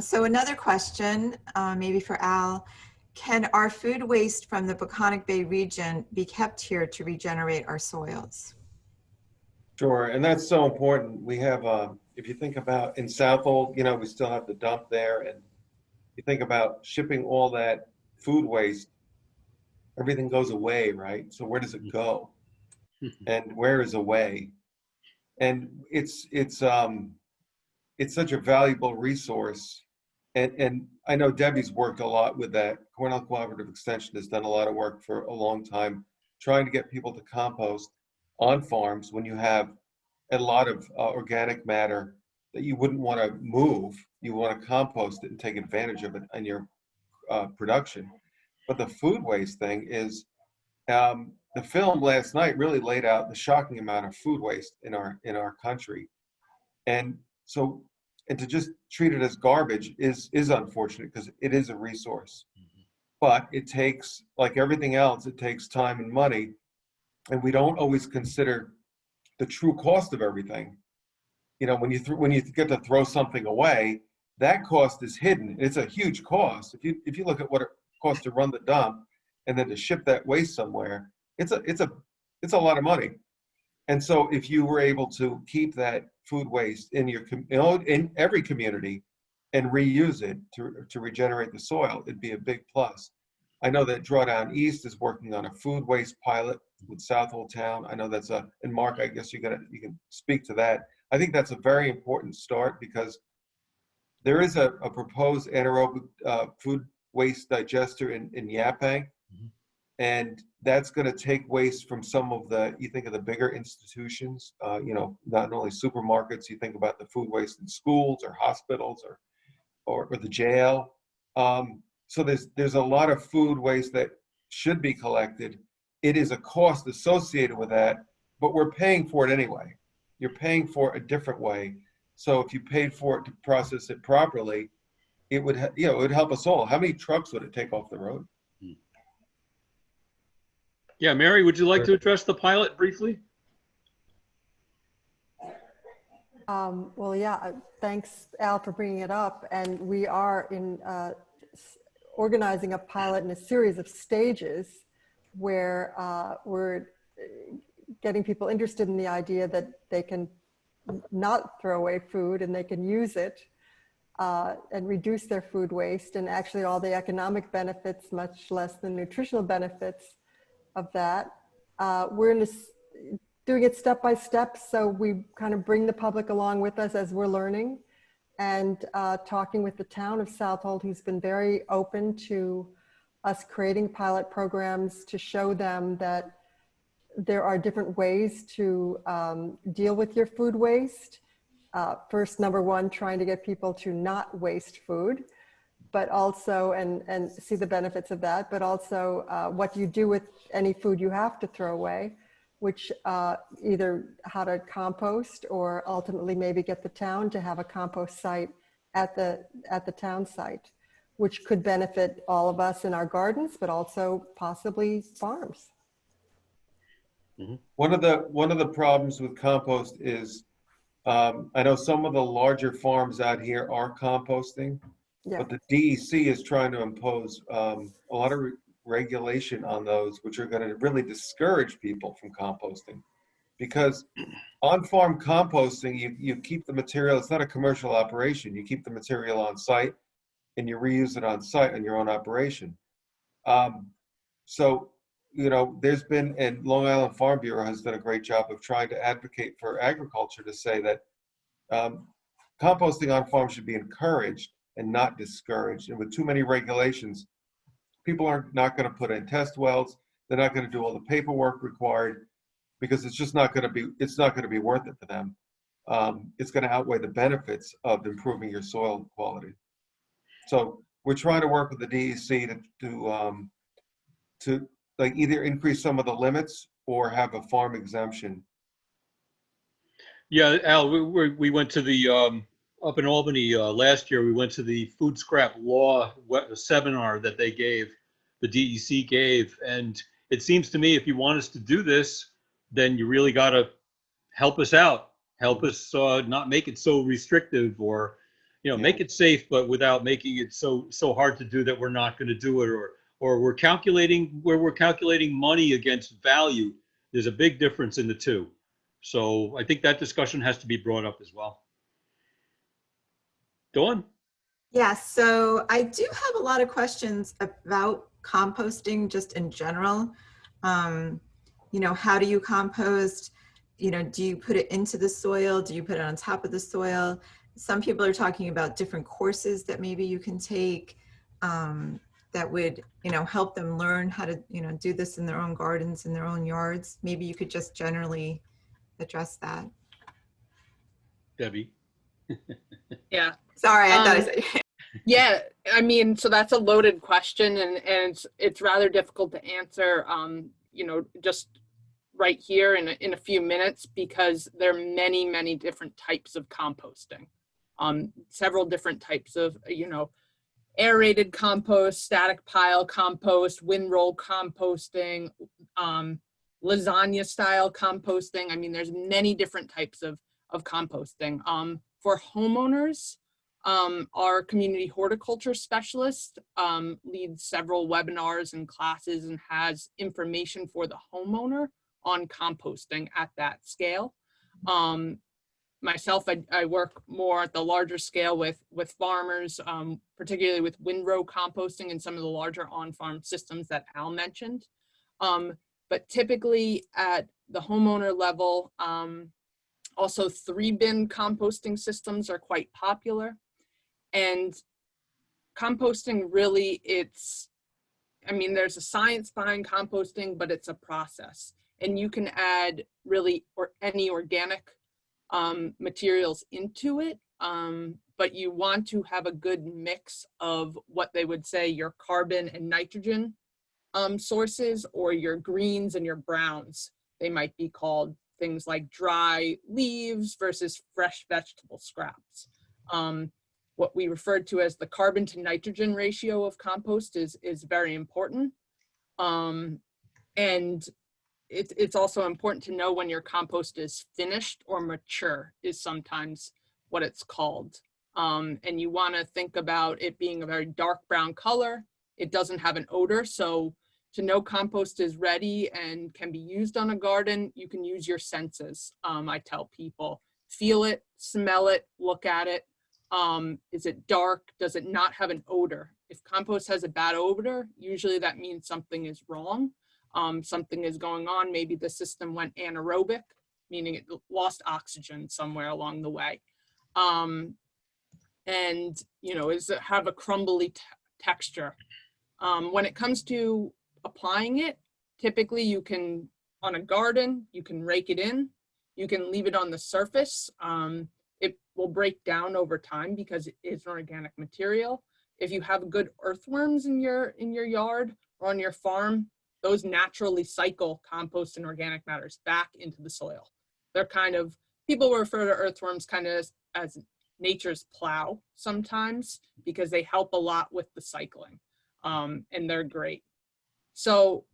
So another question, maybe for Al. Can our food waste from the Peconic Bay region be kept here to regenerate our soils? Sure, and that's so important. We have if you think about in Southhold, you know, we still have the dump there, and you think about shipping all that food waste, everything goes away, right? So where does it go? And where is away? And it's such a valuable resource. And I know Debbie's worked a lot with that. Cornell Cooperative Extension has done a lot of work for a long time, trying to get people to compost on farms when you have a lot of organic matter that you wouldn't want to move. You want to compost it and take advantage of it in your production. But the food waste thing is, the film last night really laid out the shocking amount of food waste in our country. And so, and to just treat it as garbage is unfortunate, because it is a resource. But it takes, like everything else, it takes time and money. And we don't always consider the true cost of everything. You know, when you get to throw something away, that cost is hidden. It's a huge cost. If you look at what it costs to run the dump and then to ship that waste somewhere, it's a lot of money. And so if you were able to keep that food waste in in every community and reuse it to regenerate the soil, it'd be a big plus. I know that Drawdown East is working on a food waste pilot with Southhold Town. I know that's and Mark, I guess you can speak to that. I think that's a very important start, because there is a proposed anaerobic food waste digester in Yaphank. And that's going to take waste from some of you think of the bigger institutions, you know, not only supermarkets, you think about the food waste in schools or hospitals or the jail. So there's a lot of food waste that should be collected. It is a cost associated with that, but we're paying for it anyway. You're paying for it a different way. So if you paid for it to process it properly, it would, it would help us all. How many trucks would it take off the road? Yeah, Mary, would you like to address the pilot briefly? Well, yeah, thanks, Al, for bringing it up. And we are organizing a pilot in a series of stages where we're getting people interested in the idea that they can not throw away food and they can use it and reduce their food waste, and actually all the economic benefits, much less the nutritional benefits of that. We're doing it step by step, so we kind of bring the public along with us as we're learning, and talking with the town of Southold, who's been very open to us creating pilot programs to show them that there are different ways to deal with your food waste. First, number one, trying to get people to not waste food, but also, and see the benefits of that, but also what you do with any food you have to throw away, which either how to compost or ultimately maybe get the town to have a compost site at the town site, which could benefit all of us in our gardens, but also possibly farms. One of the problems with compost is, I know some of the larger farms out here are composting, Yeah. but the DEC is trying to impose a lot of regulation on those, which are going to really discourage people from composting. Because on-farm composting, you keep the material, it's not a commercial operation, you keep the material on site and you reuse it on site on your own operation. So, you know, there's been, and Long Island Farm Bureau has done a great job of trying to advocate for agriculture to say that composting on farm should be encouraged and not discouraged. And with too many regulations, people are not going to put in test wells. They're not going to do all the paperwork required, because it's just not going to be worth it for them. It's going to outweigh the benefits of improving your soil quality. So we're trying to work with the DEC to like either increase some of the limits or have a farm exemption. Yeah, Al, we went to the, up in Albany last year, we went to the food scrap law seminar that they gave, the DEC gave. And it seems to me, if you want us to do this, then you really got to help us out, help us not make it so restrictive, or, you know, make it safe, but without making it so hard to do that we're not going to do it, or we're calculating money against value. There's a big difference in the two. So I think that discussion has to be brought up as well. Go on. Yeah, so I do have a lot of questions about composting just in general. You know, how do you compost? You know, do you put it into the soil? Do you put it on top of the soil? Some people are talking about different courses that maybe you can take that would, you know, help them learn how to, you know, do this in their own gardens, in their own yards. Maybe you could just generally address that. Debbie. Yeah. Sorry, I thought I said. Yeah, I mean, so that's a loaded question, and it's rather difficult to answer, you know, just right here in a few minutes, because there are many, many different types of composting. Several different types of, you know, aerated compost, static pile compost, windrow composting, lasagna style composting. I mean, there's many different types of composting. For homeowners, our community horticulture specialist leads several webinars and classes and has information for the homeowner on composting at that scale. Myself, I work more at the larger scale with farmers, particularly with windrow composting and some of the larger on-farm systems that Al mentioned. But typically at the homeowner level, also 3-bin composting systems are quite popular. And composting really, I mean, there's a science behind composting, but it's a process. And you can add really any organic materials into it, but you want to have a good mix of what they would say your carbon and nitrogen sources, or your greens and your browns. They might be called things like dry leaves versus fresh vegetable scraps. What we refer to as the carbon to nitrogen ratio of compost is very important. And it's also important to know when your compost is finished or mature is sometimes what it's called. And you want to think about it being a very dark brown color. It doesn't have an odor. So to know compost is ready and can be used on a garden, you can use your senses. I tell people, feel it, smell it, look at it. Is it dark? Does it not have an odor? If compost has a bad odor, usually that means something is wrong. Something is going on. Maybe the system went anaerobic, meaning it lost oxygen somewhere along the way. And, you know, have a crumbly texture. When it comes to applying it, typically you can, on a garden, you can rake it in, you can leave it on the surface. It will break down over time because it is an organic material. If you have good earthworms in your yard or on your farm, those naturally cycle compost and organic matters back into the soil. They're kind of, people refer to earthworms kind of as nature's plow sometimes, because they help a lot with the cycling, and they're great. So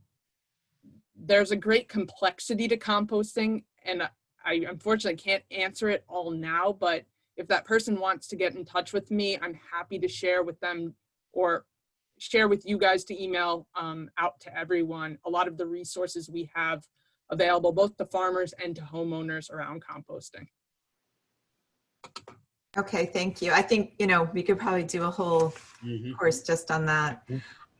there's a great complexity to composting, and I unfortunately can't answer it all now, but if that person wants to get in touch with me, I'm happy to share with them or share with you guys to email out to everyone a lot of the resources we have available, both to farmers and to homeowners around composting. Okay, thank you. I think, you know, we could probably do a whole course just on that.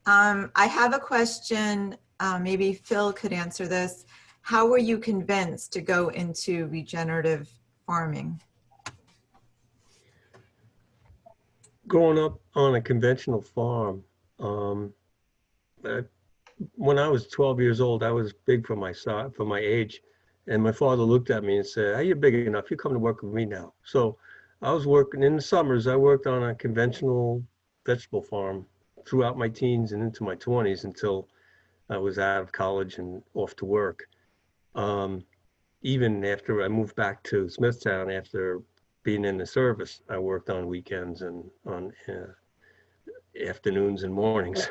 I have a question, maybe Phil could answer this. How were you convinced to go into regenerative farming? Growing up on a conventional farm, when I was 12 years old, I was big for my age, and my father looked at me and said, "Hey, you're big enough. You come to work with me now." So I was working in the summers. I worked on a conventional vegetable farm throughout my teens and into my 20s until I was out of college and off to work. Even after I moved back to Smithtown after being in the service, I worked on weekends and on afternoons and mornings.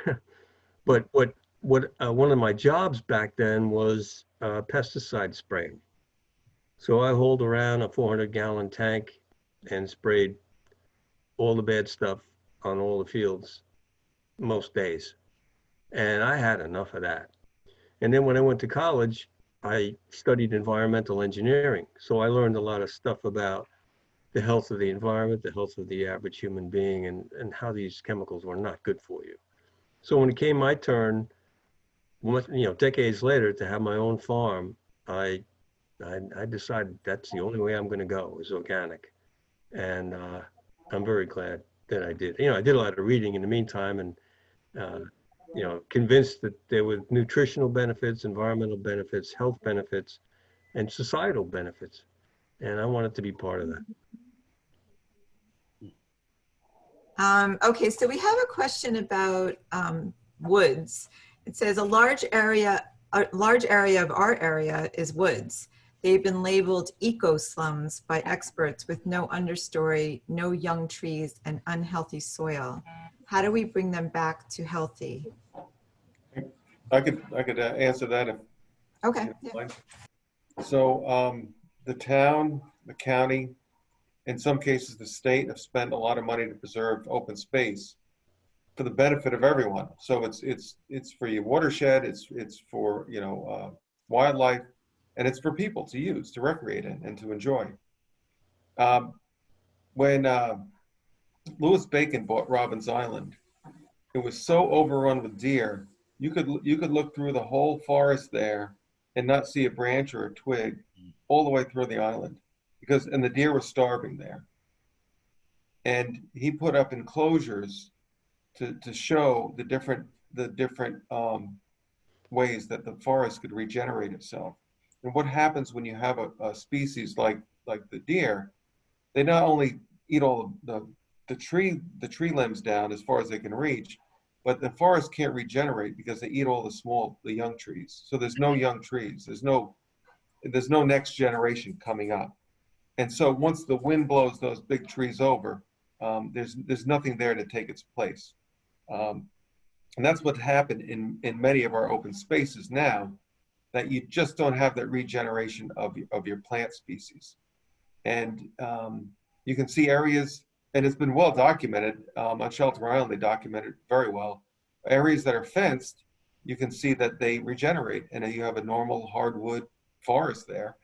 But what one of my jobs back then was pesticide spraying. So I hauled around a 400-gallon tank and sprayed all the bad stuff on all the fields most days. And I had enough of that. And then when I went to college, I studied environmental engineering. So I learned a lot of stuff about the health of the environment, the health of the average human being, and how these chemicals were not good for you. So when it came my turn, decades later, to have my own farm, I decided that's the only way I'm going to go is organic, and I'm very glad that I did. I did a lot of reading in the meantime, and convinced that there were nutritional benefits, environmental benefits, health benefits, and societal benefits, and I wanted to be part of that. Okay, so we have a question about woods. It says a large area of our area is woods. They've been labeled eco slums by experts with no understory, no young trees, and unhealthy soil. How do we bring them back to healthy? I could answer that if Okay. you don't mind. So the town, the county, in some cases the state have spent a lot of money to preserve open space for the benefit of everyone. So it's for your watershed, it's for wildlife, and it's for people to use, to recreate in, and to enjoy. When Louis Bacon bought Robbins Island, it was so overrun with deer. You could look through the whole forest there and not see a branch or a twig all the way through the island, and the deer were starving there. And he put up enclosures to show the different ways that the forest could regenerate itself. And what happens when you have a species like the deer? They not only eat all the tree limbs down as far as they can reach, but the forest can't regenerate because they eat all the young trees. So there's no young trees. There's no next generation coming up. And so once the wind blows those big trees over, there's nothing there to take its place. And that's what happened in many of our open spaces now, that you just don't have that regeneration of your plant species. And you can see areas, and it's been well documented on Shelter Island. They documented very well. Areas that are fenced, you can see that they regenerate, and you have a normal hardwood forest there.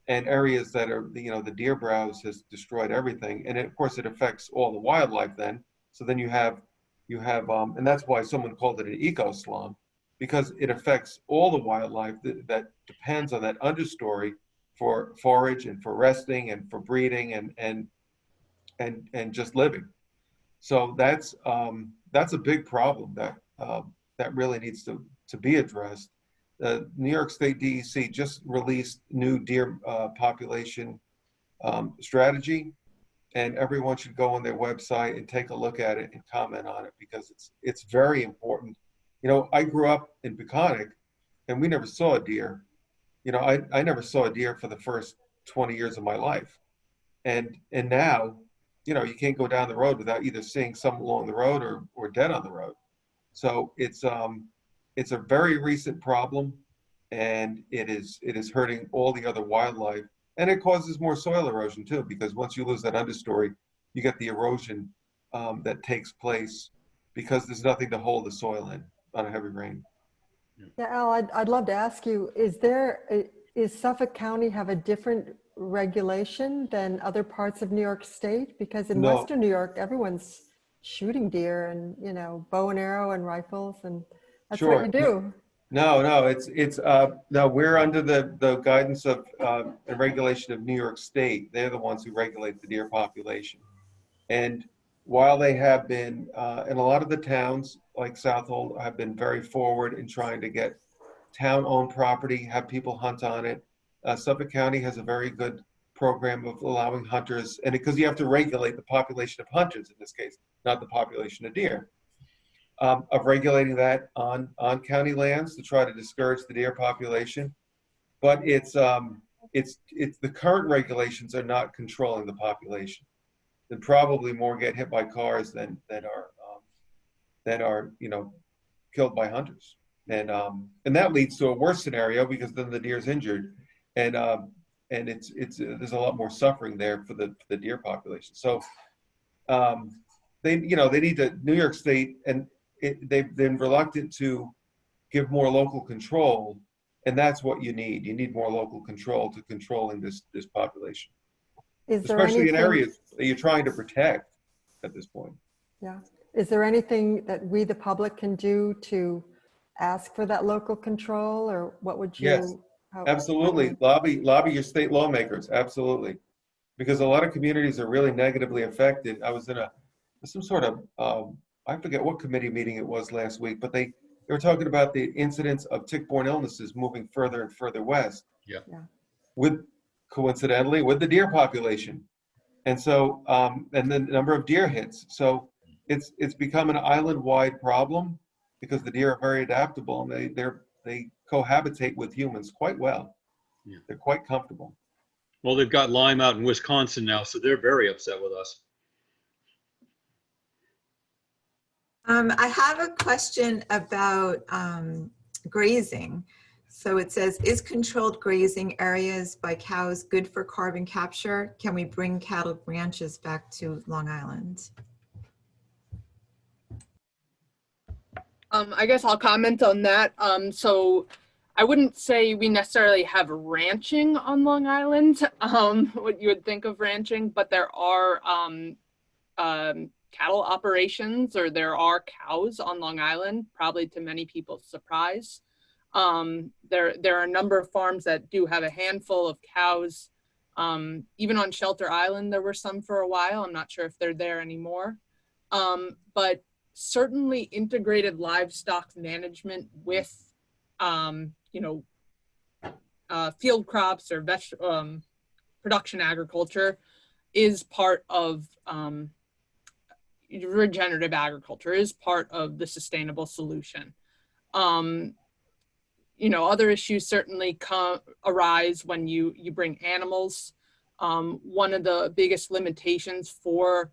And areas that are, the deer browse has destroyed everything, and of course it affects all the wildlife then. So then you have, and that's why someone called it an eco slum, because it affects all the wildlife that depends on that understory for forage and for resting and for breeding and just living. So that's a big problem that really needs to be addressed. The New York State DEC just released new deer population strategy, and everyone should go on their website and take a look at it and comment on it, because it's very important. I grew up in Peconic, and we never saw a deer. I never saw a deer for the first 20 years of my life, and now, you can't go down the road without either seeing some along the road or dead on the road. So it's a very recent problem, and it is hurting all the other wildlife, and it causes more soil erosion too, because once you lose that understory, you get the erosion that takes place because there's nothing to hold the soil in on a heavy rain. Yeah, Al, I'd love to ask you, is Suffolk County have a different regulation than other parts of New York State? Because in No. Western New York, everyone's shooting deer and, bow and arrow and rifles, and that's Sure. what you do. No, no, we're under the guidance of the regulation of New York State. They're the ones who regulate the deer population. And while they have been, and a lot of the towns like Southold have been very forward in trying to get town-owned property, have people hunt on it. Suffolk County has a very good program of allowing hunters, and because you have to regulate the population of hunters in this case, not the population of deer. Of regulating that on county lands to try to discourage the deer population, but it's the current regulations are not controlling the population. And probably more get hit by cars than are killed by hunters, and that leads to a worse scenario, because then the deer's injured, and it's there's a lot more suffering there for the deer population. So they need to, New York State, and they've been reluctant to give more local control, and that's what you need. You need more local control to controlling this population. Is there especially in anything, areas that you're trying to protect at this point. yeah, is there anything that we, the public, can do to ask for that local control, or what would you? Yes, how- absolutely. Lobby your state lawmakers, absolutely. Because a lot of communities are really negatively affected. I was in some sort of, I forget what committee meeting it was last week, but they were talking about the incidence of tick-borne illnesses moving further and further west. Yeah. With, coincidentally, with the deer population. And so, and the number of deer hits. So it's become an island-wide problem because the deer are very adaptable and they cohabitate with humans quite well. Yeah. They're quite comfortable. Well, they've got Lyme out in Wisconsin now, so they're very upset with us. I have a question about grazing. So it says, is controlled grazing areas by cows good for carbon capture? Can we bring cattle ranches back to Long Island? I guess I'll comment on that. So I wouldn't say we necessarily have ranching on Long Island, what you would think of ranching, but there are cattle operations, or there are cows on Long Island, probably to many people's surprise. There are a number of farms that do have a handful of cows. Even on Shelter Island, there were some for a while. I'm not sure if they're there anymore. But certainly integrated livestock management with, field crops or production agriculture is part of regenerative agriculture, is part of the sustainable solution. Other issues certainly arise when you bring animals. One of the biggest limitations for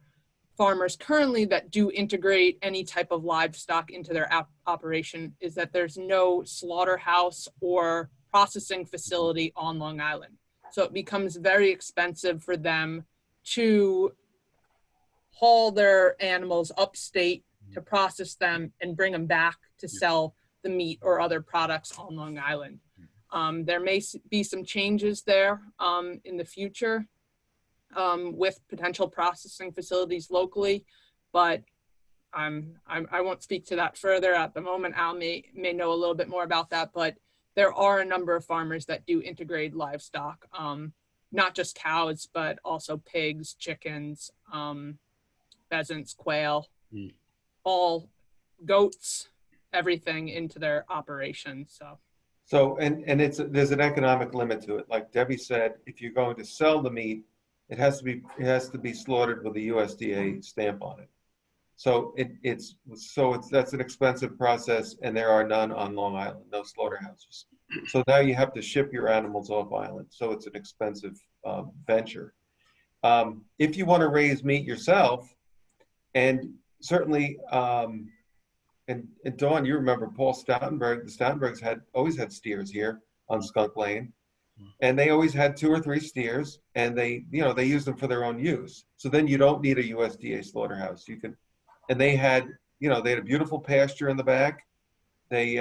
farmers currently that do integrate any type of livestock into their operation is that there's no slaughterhouse or processing facility on Long Island. So it becomes very expensive for them to haul their animals upstate to process them and bring them back to sell the meat or other products on Long Island. There may be some changes there in the future with potential processing facilities locally, but I won't speak to that further at the moment. Al may know a little bit more about that, but there are a number of farmers that do integrate livestock, not just cows, but also pigs, chickens, pheasants, quail, all goats, everything into their operation. So, and there's an economic limit to it. Like Debbie said, if you're going to sell the meat, it has to be slaughtered with a USDA stamp on it. So that's an expensive process, and there are none on Long Island, no slaughterhouses. So now you have to ship your animals off island. So it's an expensive venture. If you want to raise meat yourself, and certainly, and Dawn, you remember Paul Stoutenberg. The Stoutenbergs always had steers here on Skunk Lane, and they always had 2 or 3 steers, and they used them for their own use. So then you don't need a USDA slaughterhouse. And they had a beautiful pasture in the back. They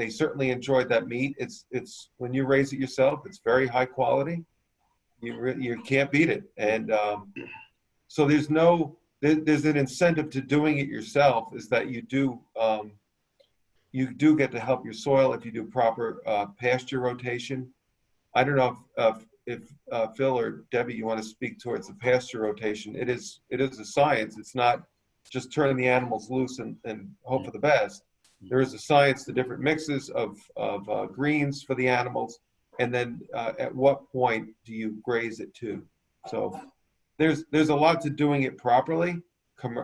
certainly enjoyed that meat. It's when you raise it yourself, it's very high quality. You can't beat it. And so there's an incentive to doing it yourself, is that you do get to help your soil if you do proper pasture rotation. I don't know if Phil or Debbie, you want to speak towards the pasture rotation. It is a science. It's not just turning the animals loose and hope for the best. There is a science to different mixes of greens for the animals, and then at what point do you graze it to? So there's a lot to doing it properly,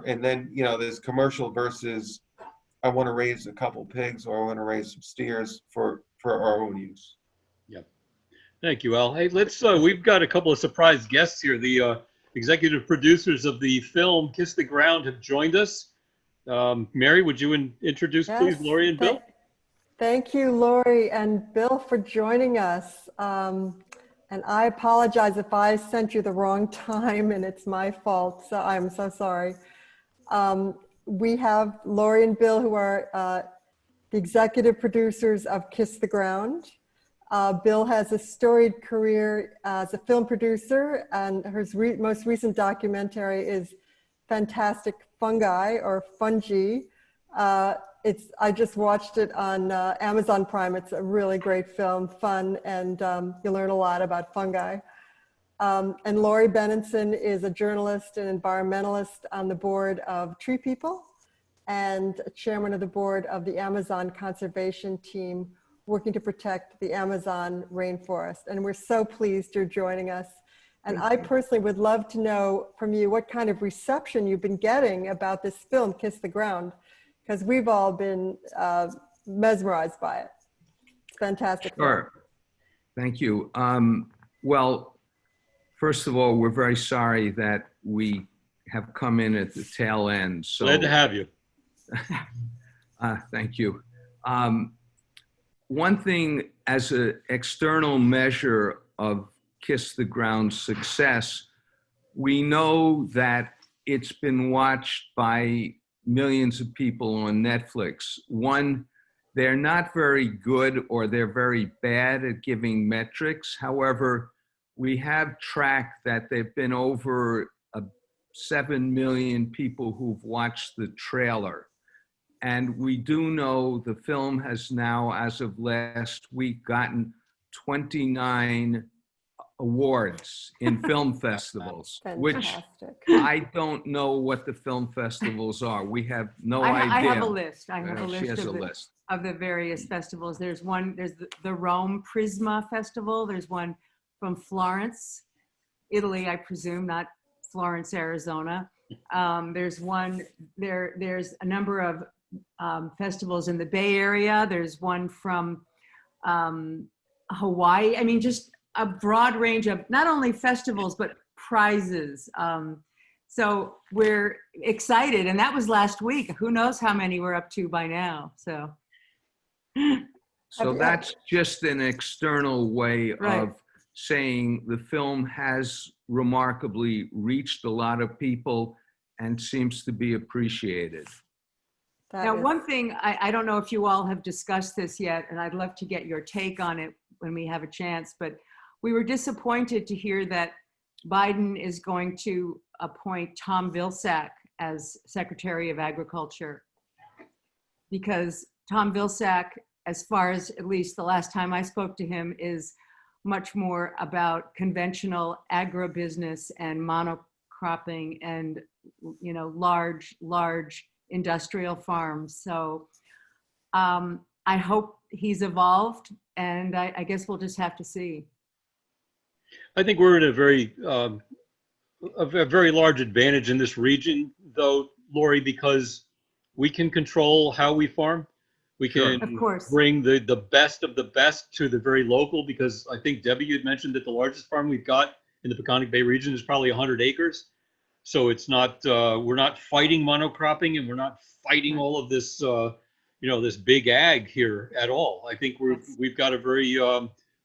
and then there's commercial versus I want to raise a couple pigs or I want to raise some steers for our own use. Yep. Thank you, Al. Hey, we've got a couple of surprise guests here. The executive producers of the film Kiss the Ground have joined us. Mary, would you introduce, please, Lori and Bill? Thank you, Lori and Bill, for joining us. And I apologize if I sent you the wrong time, and it's my fault, so I'm so sorry. We have Lori and Bill, who are the executive producers of Kiss the Ground. Bill has a storied career as a film producer, and his most recent documentary is Fantastic Fungi or Fungi. I just watched it on Amazon Prime. It's a really great film, fun, and you learn a lot about fungi. And Lori Benenson is a journalist and environmentalist on the board of Tree People and chairman of the board of the Amazon Conservation Team, working to protect the Amazon rainforest. And we're so pleased you're joining us. And I personally would love to know from you what kind of reception you've been getting about this film, Kiss the Ground, because we've all been mesmerized by it. It's fantastic. Sure. Thank you. Well, first of all, we're very sorry that we have come in at the tail end. So glad to have you. Thank you. One thing, as an external measure of Kiss the Ground's success, we know that it's been watched by millions of people on Netflix. One, they're not very good or they're very bad at giving metrics. However, we have tracked that there've been over 7 million people who've watched the trailer. And we do know the film has now, as of last week, gotten 29 awards in film festivals, which I don't know what the film festivals are. We have no idea. I have a list. I have a She has list of the various festivals. There's the Rome Prisma Festival. There's one from Florence, Italy, I presume, not Florence, Arizona. There's a number of festivals in the Bay Area. There's one from Hawaii. I mean, just a broad range of not only festivals, but prizes. So we're excited. And that was last week. Who knows how many we're up to by now. So that's just an external way Right. of saying the film has remarkably reached a lot of people and seems to be appreciated. Now, one thing, I don't know if you all have discussed this yet, and I'd love to get your take on it when we have a chance, but we were disappointed to hear that Biden is going to appoint Tom Vilsack as Secretary of Agriculture, because Tom Vilsack, as far as at least the last time I spoke to him, is much more about conventional agribusiness and monocropping and, you know, large industrial farms. So I hope he's evolved, and I guess we'll just have to see. I think we're at a very large advantage in this region, though, Lori, because we can control how we farm. We can Of course. bring the best of the best to the very local, because I think Debbie had mentioned that the largest farm we've got in the Peconic Bay region is probably 100 acres. So it's not, we're not fighting monocropping, and we're not fighting all of this, this big ag here at all. I think we've got a very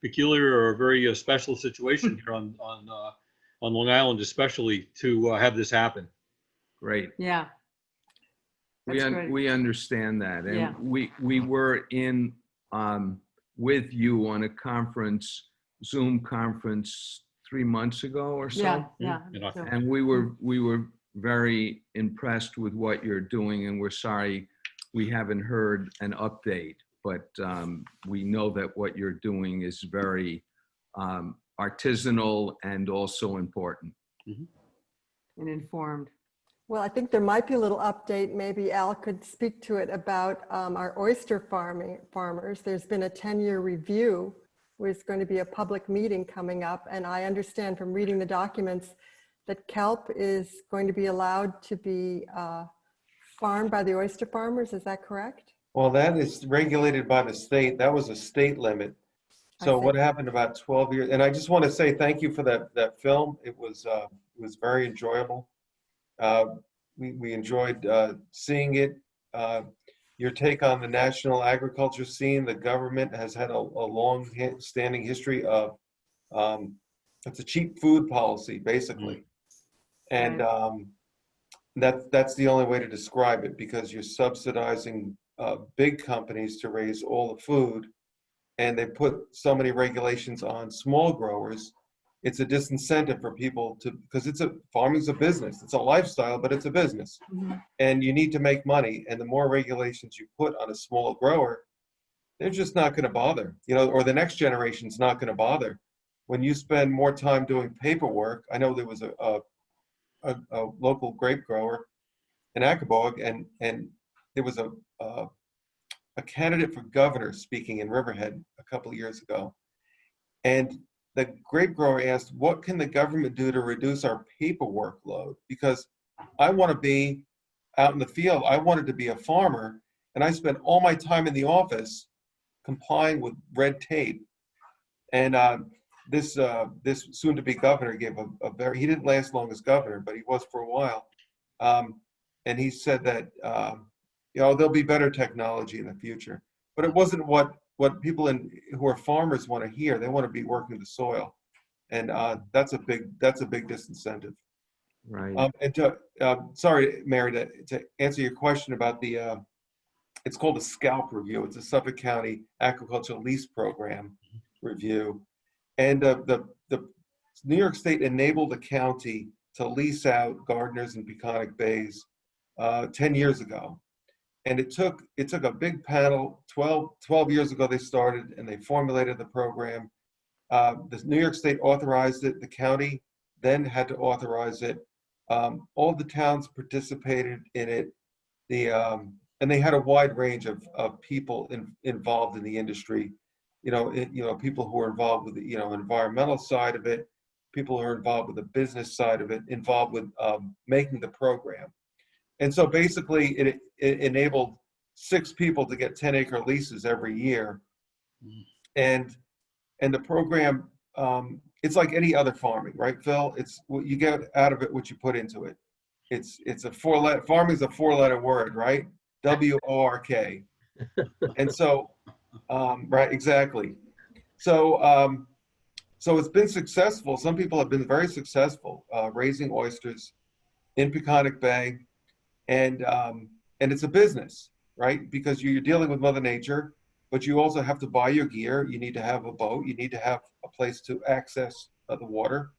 peculiar or a very special situation here on Long Island, especially to have this happen. Great. Yeah. We understand that. And Yeah. we were in with you on a Zoom conference 3 months ago or so. Yeah. And we were very impressed with what you're doing, and we're sorry we haven't heard an update, but we know that what you're doing is very artisanal and also important. And informed. Well, I think there might be a little update. Maybe Al could speak to it about our oyster farmers. There's been a 10-year review. There's going to be a public meeting coming up. And I understand from reading the documents that kelp is going to be allowed to be farmed by the oyster farmers. Is that correct? Well, that is regulated by the state. That was a state limit. So what happened about 12 years? And I just want to say thank you for that film. It was very enjoyable. We enjoyed seeing it. Your take on the national agriculture scene. The government has had a long-standing history of it's a cheap food policy, basically, and that's the only way to describe it, because you're subsidizing big companies to raise all the food, and they put so many regulations on small growers, it's a disincentive for people to, because farming's a business. It's a lifestyle, but it's a business. And you need to make money. And the more regulations you put on a small grower, they're just not going to bother, or the next generation's not going to bother. When you spend more time doing paperwork, I know there was a local grape grower in Akabog, and there was a candidate for governor speaking in Riverhead a couple of years ago. And the grape grower asked, what can the government do to reduce our paperwork load? Because I want to be out in the field. I wanted to be a farmer, and I spent all my time in the office complying with red tape. And this soon-to-be governor gave he didn't last long as governor, but he was for a while. And he said that, there'll be better technology in the future. But it wasn't what people who are farmers want to hear. They want to be working the soil. And that's a big disincentive. Right. Sorry, Mary, to answer your question about it's called a scalp review. It's a Suffolk County Agricultural Lease Program review. And the New York State enabled the county to lease out gardeners in Peconic Bays 10 years ago. And it took a big panel. 12 years ago they started, and they formulated the program. The New York State authorized it. The county then had to authorize it. All the towns participated in it. And they had a wide range of people involved in the industry. People who are involved with the environmental side of it, people who are involved with the business side of it, involved with making the program. And so basically it enabled 6 people to get 10-acre leases every year. And the program, it's like any other farming, right, Phil? It's what you get out of it, what you put into it. Farming is a 4-letter word, right? WORK. And so, right, exactly. So it's been successful. Some people have been very successful raising oysters in Peconic Bay, and it's a business, right? Because you're dealing with Mother Nature, but you also have to buy your gear. You need to have a boat. You need to have a place to access the water,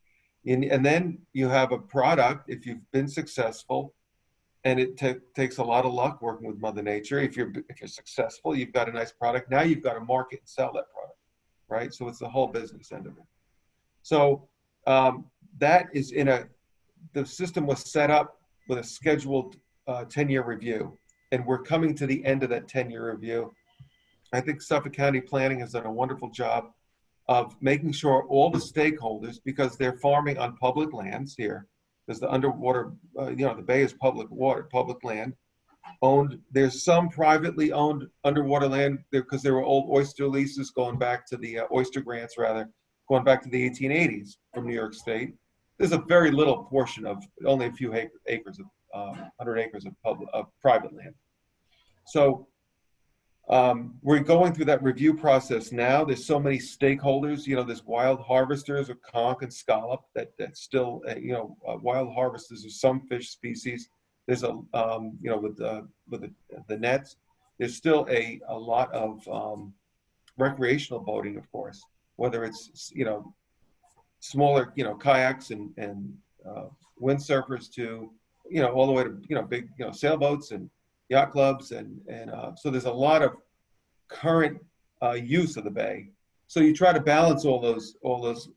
and then you have a product if you've been successful. And it takes a lot of luck working with Mother Nature. If you're successful, you've got a nice product. Now you've got to market and sell that product, right? So it's the whole business end of it. So that is the system was set up with a scheduled 10-year review, and we're coming to the end of that 10-year review. I think Suffolk County Planning has done a wonderful job of making sure all the stakeholders, because they're farming on public lands here. There's the underwater, the bay is public water, public land owned. There's some privately owned underwater land there because there were old oyster leases going back to the oyster grants, rather, going back to the 1880s from New York State. There's a very little portion of only a few acres of 100 acres of private land. So we're going through that review process now. There's so many stakeholders. There's wild harvesters of conch and scallop that still, wild harvesters of some fish species. There's with the nets. There's still a lot of recreational boating, of course, whether it's smaller kayaks and windsurfers to all the way to big sailboats and yacht clubs, and so there's a lot of current use of the bay. So you try to balance all those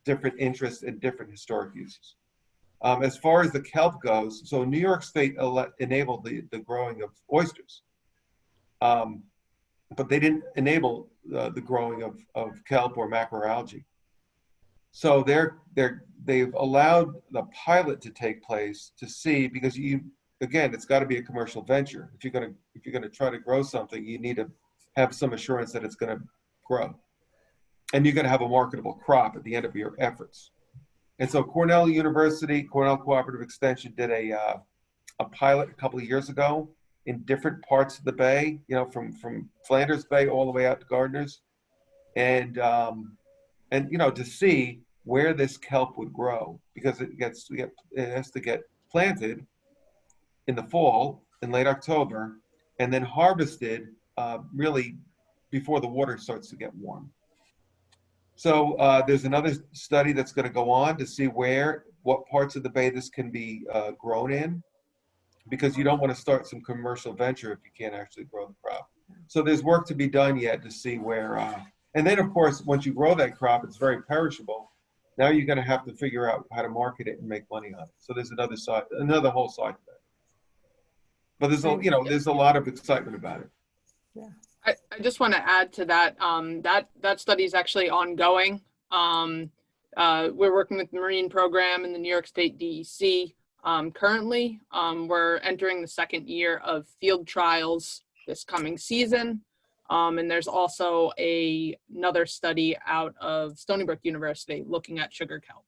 different interests and different historic uses. As far as the kelp goes, so New York State enabled the growing of oysters, but they didn't enable the growing of kelp or macroalgae. So they've allowed the pilot to take place to see, because again, it's got to be a commercial venture. If you're going to try to grow something, you need to have some assurance that it's going to grow, and you're going to have a marketable crop at the end of your efforts. And so Cornell Cooperative Extension did a pilot a couple of years ago in different parts of the bay, from Flanders Bay all the way out to Gardeners, and to see where this kelp would grow, because it has to get planted in the fall, in late October, and then harvested really before the water starts to get warm. So there's another study that's going to go on to see what parts of the bay this can be grown in, because you don't want to start some commercial venture if you can't actually grow the crop. So there's work to be done yet to see where, and then of course, once you grow that crop, it's very perishable. Now you're going to have to figure out how to market it and make money on it. So there's another side, another whole side to that. But there's there's a lot of excitement about it. Yeah. I just want to add to that. That study is actually ongoing. We're working with the Marine Program and the New York State DEC. Currently, we're entering the second year of field trials this coming season. And there's also another study out of Stony Brook University looking at sugar kelp.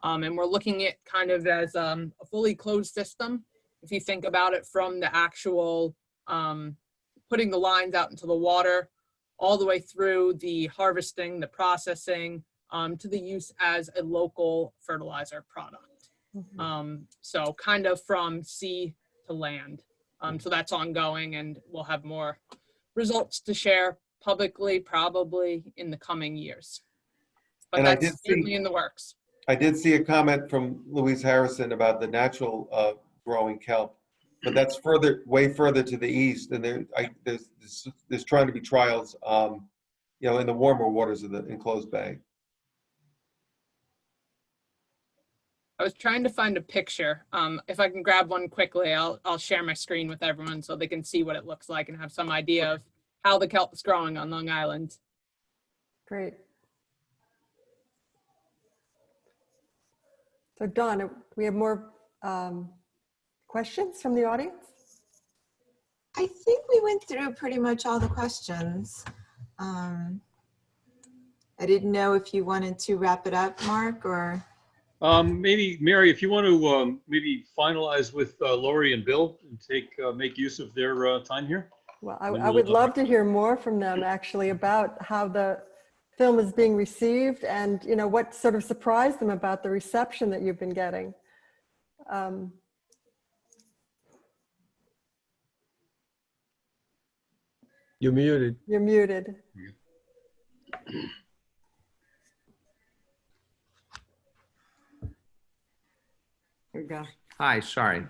And we're looking at kind of as a fully closed system. If you think about it from the actual putting the lines out into the water, all the way through the harvesting, the processing, to the use as a local fertilizer product. So kind of from sea to land. So that's ongoing, and we'll have more results to share publicly, probably in the coming years. But And that's certainly in the works. I did see a comment from Louise Harrison about the natural growing kelp, but that's way further to the east, and there's trying to be trials, in the warmer waters of the enclosed bay. I was trying to find a picture. If I can grab one quickly, I'll share my screen with everyone so they can see what it looks like and have some idea of how the kelp is growing on Long Island. Great. So Dawn, we have more questions from the audience? I think we went through pretty much all the questions. I didn't know if you wanted to wrap it up, Mark, or? Maybe Mary, if you want to maybe finalize with Lori and Bill and make use of their time here. Well, I would love to hear more from them actually about how the film is being received and what sort of surprised them about the reception that you've been getting. You're muted. You're muted. There you go. Hi, sorry.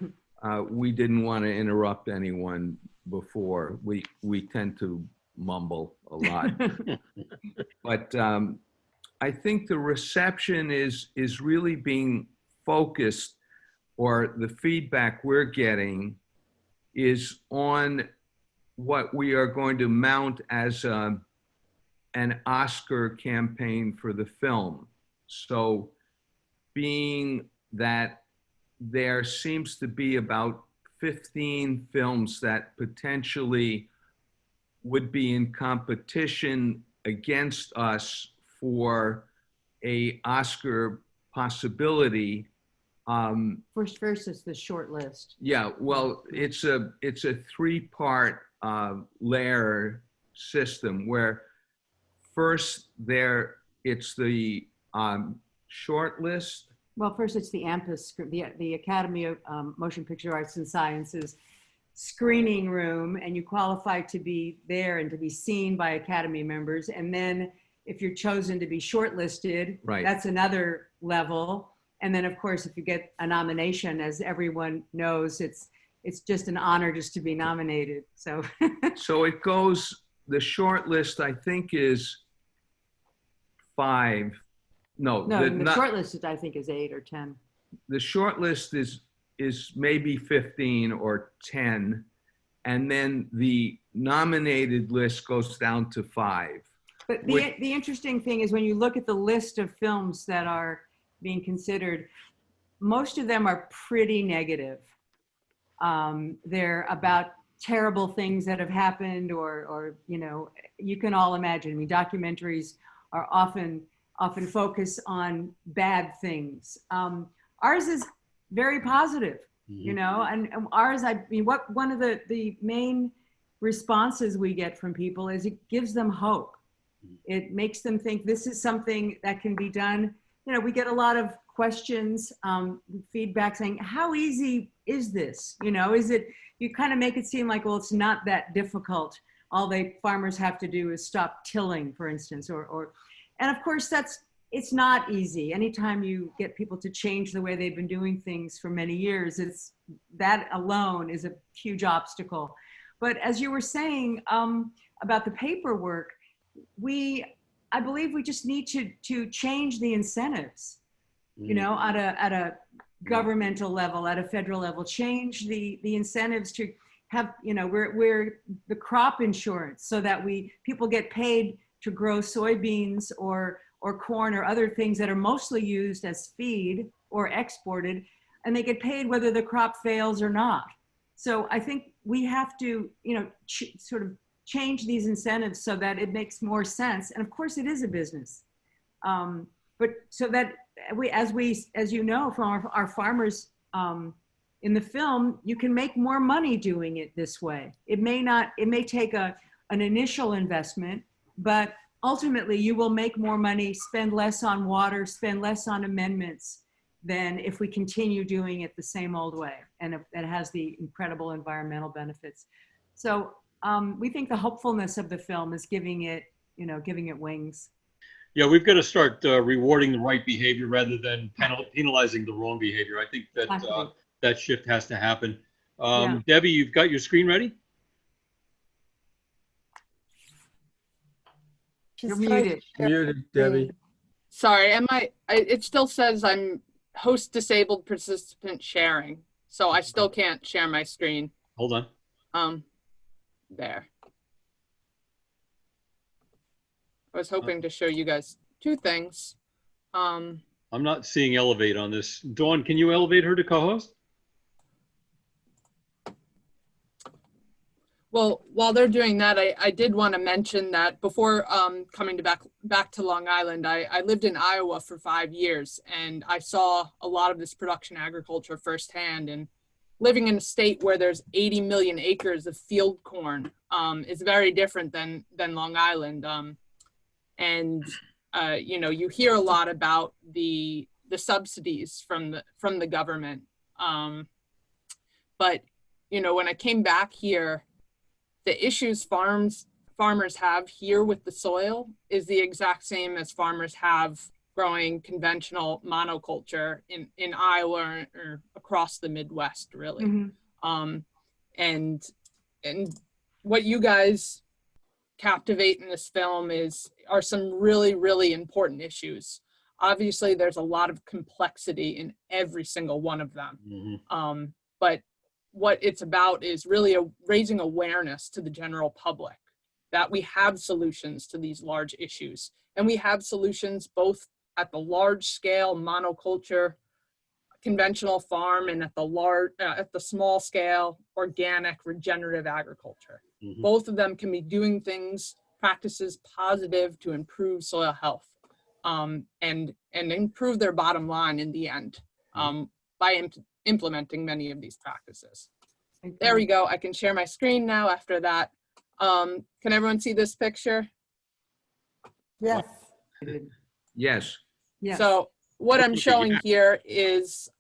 We didn't want to interrupt anyone before. We tend to mumble a lot. But I think the reception is really being focused, or the feedback we're getting is on what we are going to mount as an Oscar campaign for the film. So being that there seems to be about 15 films that potentially would be in competition against us for a Oscar possibility. First is the short list. Yeah, well, it's a three-part layer system where first it's the short list. Well, first it's the AMPAS, the Academy of Motion Picture Arts and Sciences screening room, and you qualify to be there and to be seen by Academy members. And then if you're chosen to be shortlisted, right, that's another level. And then of course, if you get a nomination, as everyone knows, it's just an honor just to be nominated. So, so it goes, the short list I think is 5. No, the short list I think is 8 or 10. The short list is maybe 15 or 10, and then the nominated list goes down to 5. But the interesting thing is when you look at the list of films that are being considered, most of them are pretty negative. They're about terrible things that have happened, or you can all imagine. I mean, documentaries are often focus on bad things. Ours is very positive, and ours, one of the main responses we get from people is it gives them hope. It makes them think this is something that can be done. We get a lot of questions, feedback saying, how easy is this? Is it, you kind of make it seem like, well, it's not that difficult. all they farmers have to do is stop tilling, for instance, and of course it's not easy. Anytime you get people to change the way they've been doing things for many years, that alone is a huge obstacle. But as you were saying about the paperwork, I believe we just need to change the incentives, you know, at a governmental level, at a federal level, change the incentives to have, you know, we're the crop insurance, so that people get paid to grow soybeans or corn or other things that are mostly used as feed or exported, and they get paid whether the crop fails or not. So I think we have to, you know, sort of change these incentives so that it makes more sense. And of course it is a business. But so that as you know, from our farmers in the film, you can make more money doing it this way. It may take an initial investment, but ultimately you will make more money, spend less on water, spend less on amendments than if we continue doing it the same old way. And it has the incredible environmental benefits. So we think the hopefulness of the film is giving it wings. Yeah, we've got to start rewarding the right behavior rather than penalizing the wrong behavior. I think that Exactly. That shift has to happen. Yeah. Debbie, you've got your screen ready? You're muted. Muted, Debbie. Sorry, it still says I'm host disabled participant sharing. So I still can't share my screen. Hold on. There. I was hoping to show you guys two things. I'm not seeing Elevate on this. Dawn, can you elevate her to co-host? Well, while they're doing that, I did want to mention that before coming back to Long Island, I lived in Iowa for 5 years, and I saw a lot of this production agriculture firsthand. And living in a state where there's 80 million acres of field corn is very different than Long Island. And you know, you hear a lot about the subsidies from the government, but you know, when I came back here, the issues farmers have here with the soil is the exact same as farmers have growing conventional monoculture in Iowa or across the Midwest, really. Mm-hmm. And what you guys captivate in this film are some really, really important issues. Obviously, there's a lot of complexity in every single one of them. Mm-hmm. But what it's about is really raising awareness to the general public that we have solutions to these large issues. And we have solutions both at the large scale monoculture, conventional farm, and at the small scale organic regenerative agriculture. Mm-hmm. Both of them can be doing practices positive to improve soil health and improve their bottom line in the end by implementing many of these practices. Okay. There we go. I can share my screen now after that. Can everyone see this picture? Yes. Yes. Yes. So what I'm showing here is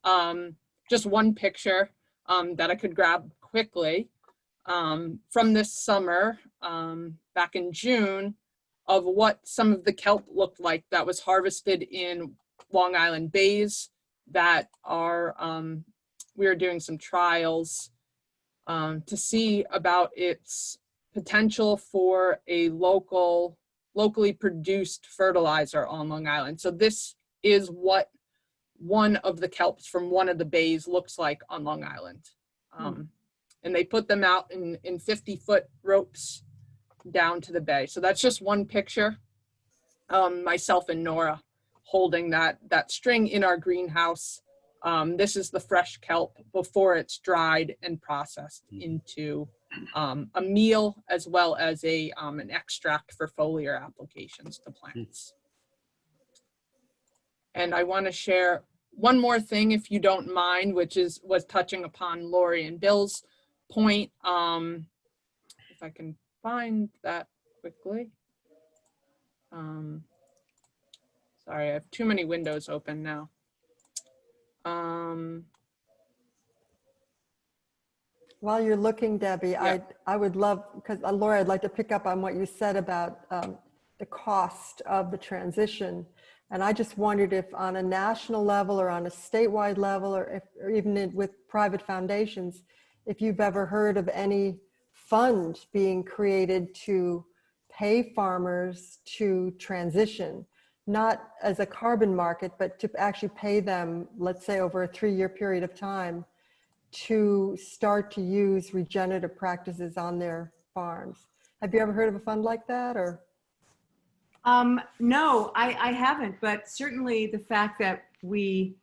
just one picture that I could grab quickly from this summer, back in June, of what some of the kelp looked like that was harvested in Long Island bays that are, we are doing some trials to see about its potential for a locally produced fertilizer on Long Island. So this is what one of the kelps from one of the bays looks like on Long Island. And they put them out in 50-foot ropes down to the bay. So that's just one picture. Myself and Nora holding that string in our greenhouse. This is the fresh kelp before it's dried and processed into a meal, as well as an extract for foliar applications to plants. And I want to share one more thing, if you don't mind, which was touching upon Lori and Bill's point. If I can find that quickly. Sorry, I have too many windows open now. While you're looking, Debbie, Yeah. I would love, because Lori, I'd like to pick up on what you said about the cost of the transition. And I just wondered if on a national level or on a statewide level, or even with private foundations, if you've ever heard of any fund being created to pay farmers to transition, not as a carbon market, but to actually pay them, let's say over a 3-year period of time, to start to use regenerative practices on their farms. Have you ever heard of a fund like that, or? No, I haven't, but certainly the fact that we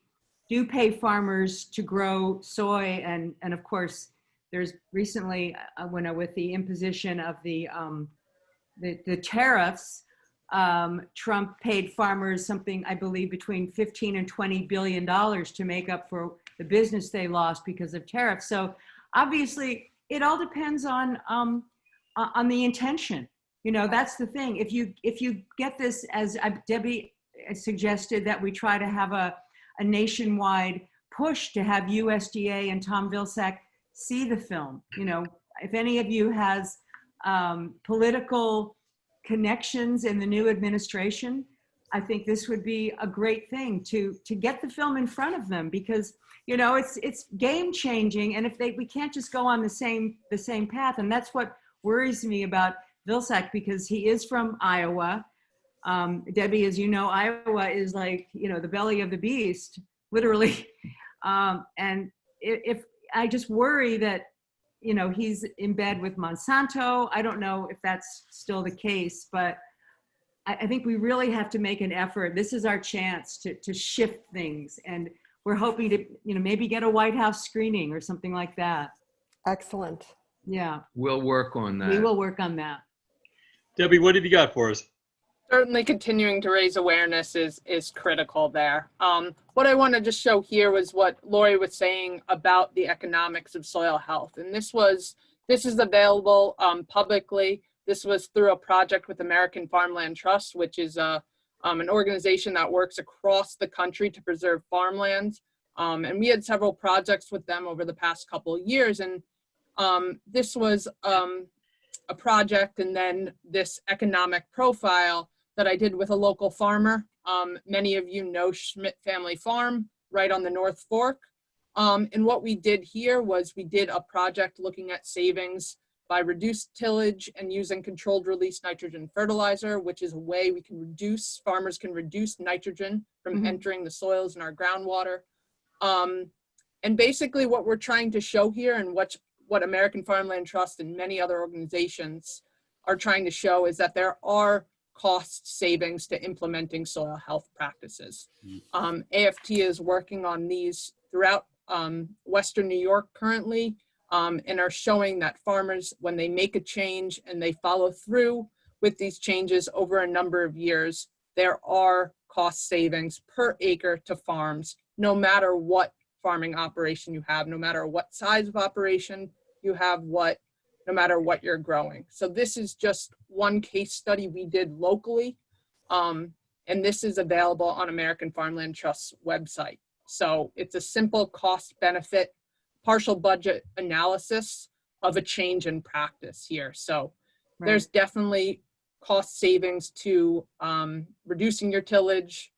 do pay farmers to grow soy, and of course, there's recently, with the imposition of the tariffs, Trump paid farmers something, I believe, between $15 and $20 billion to make up for the business they lost because of tariffs. So obviously, it all depends on the intention. You know, that's the thing. If you get this, as Debbie suggested, that we try to have a nationwide push to have USDA and Tom Vilsack see the film. You know, if any of you has political connections in the new administration, I think this would be a great thing to get the film in front of them, because you know it's game changing, and if we can't just go on the same path, and that's what worries me about Vilsack, because he is from Iowa. Debbie, as you know, Iowa is like, you know, the belly of the beast, literally. And if I just worry that, you know, he's in bed with Monsanto. I don't know if that's still the case, but I think we really have to make an effort. This is our chance to shift things. And we're hoping to, you know, maybe get a White House screening or something like that. Excellent. Yeah. We'll work on that. We will work on that. Debbie, what have you got for us? Certainly continuing to raise awareness is critical there. What I want to just show here was what Lori was saying about the economics of soil health. And this is available publicly. This was through a project with American Farmland Trust, which is an organization that works across the country to preserve farmlands. And we had several projects with them over the past couple of years. And this was a project, and then this economic profile that I did with a local farmer. Many of you know Schmidt Family Farm right on the North Fork. And what we did here was we did a project looking at savings by reduced tillage and using controlled release nitrogen fertilizer, which is a way we can farmers can reduce nitrogen from entering the soils in our groundwater. And basically what we're trying to show here, and what American Farmland Trust and many other organizations are trying to show, is that there are cost savings to implementing soil health practices. AFT is working on these throughout Western New York currently, and are showing that farmers, when they make a change and they follow through with these changes over a number of years, there are cost savings per acre to farms, no matter what farming operation you have, no matter what size of operation you have, no matter what you're growing. So this is just one case study we did locally, and this is available on American Farmland Trust's website. So it's a simple cost benefit, partial budget analysis of a change in practice here. So there's definitely cost savings to reducing your tillage,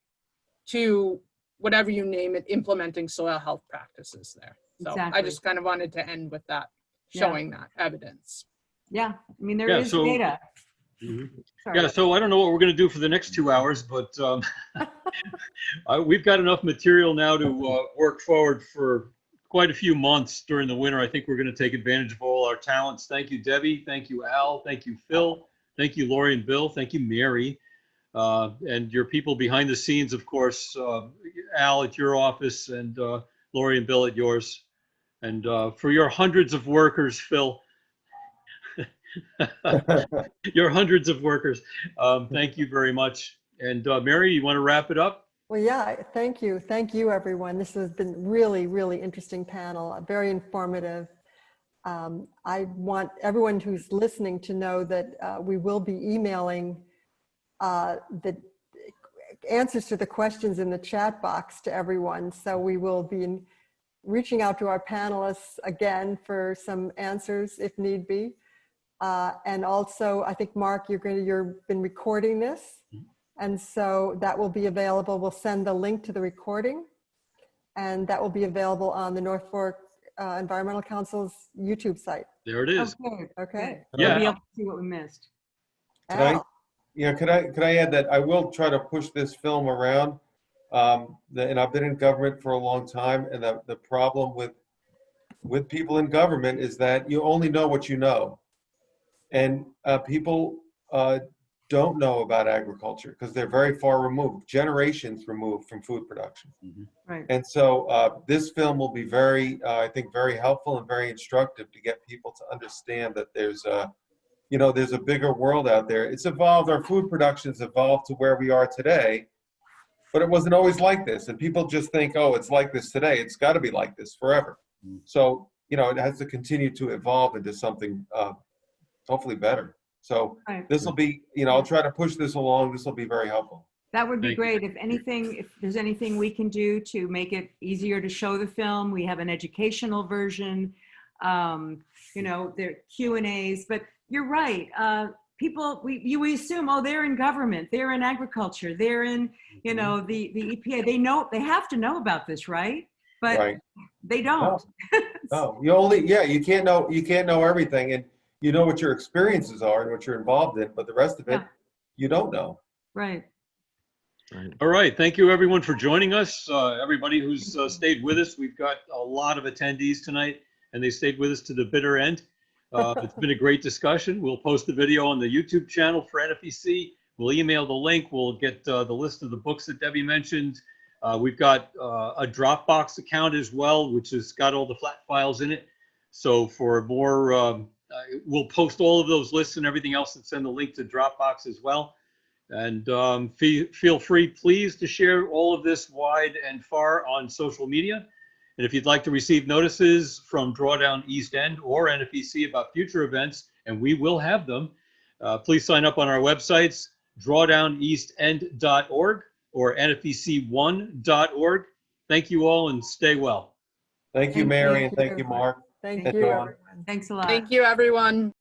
to whatever you name it, implementing soil health practices there. So I just kind of wanted to end with that, showing that evidence. Yeah, I mean, there is data. Yeah, so I don't know what we're going to do for the next 2 hours, but we've got enough material now to work forward for quite a few months during the winter. I think we're going to take advantage of all our talents. Thank you, Debbie. Thank you, Al. Thank you, Phil. Thank you, Lori and Bill. Thank you, Mary. And your people behind the scenes, of course, Al at your office, and Lori and Bill at yours. And for your hundreds of workers, Phil, your hundreds of workers, thank you very much. And Mary, you want to wrap it up? Well, yeah, thank you. Thank you, everyone. This has been really, really interesting panel, very informative. I want everyone who's listening to know that we will be emailing the answers to the questions in the chat box to everyone. So we will be reaching out to our panelists again for some answers if need be. And also, I think, Mark, you've been recording this. And so that will be available. We'll send the link to the recording, and that will be available on the North Fork Environmental Council's YouTube site. There it is. Okay. We'll Yeah. be able to see what we missed. Al. Could I add that I will try to push this film around, and I've been in government for a long time, and the problem with people in government is that you only know what you know, and people don't know about agriculture because they're very far removed, generations removed from food production. Right. And so this film will be very, I think, very helpful and very instructive to get people to understand that there's a bigger world out there. It's evolved, our food production's evolved to where we are today, but it wasn't always like this. And people just think, oh, it's like this today. It's got to be like this forever. So, it has to continue to evolve into something hopefully better. So this will be, I'll try to push this along. This will be very helpful. That would be Thank you. great. If there's anything we can do to make it easier to show the film, we have an educational version, there Q&As, but you're right. People, we assume, oh, they're in government, they're in agriculture, they're in, the EPA. They have to know about this, right? But they don't. No, you can't know everything, and you know what your experiences are and what you're involved in, but the rest of it, you don't know. Right. All right. Thank you, everyone, for joining us. Everybody who's stayed with us. We've got a lot of attendees tonight, and they stayed with us to the bitter end. It's been a great discussion. We'll post the video on the YouTube channel for NFEC. We'll email the link. We'll get the list of the books that Debbie mentioned. We've got a Dropbox account as well, which has got all the flat files in it. So for more, we'll post all of those lists and everything else and send the link to Dropbox as well. And feel free, please, to share all of this wide and far on social media. And if you'd like to receive notices from Drawdown East End or NFEC about future events, and we will have them, please sign up on our websites, drawdowneastend.org or nfec1.org. Thank you all and stay well. Thank you, Mary, and thank you, Mark. Thank Thank you, you. everyone. Thanks a lot. Thank you, everyone.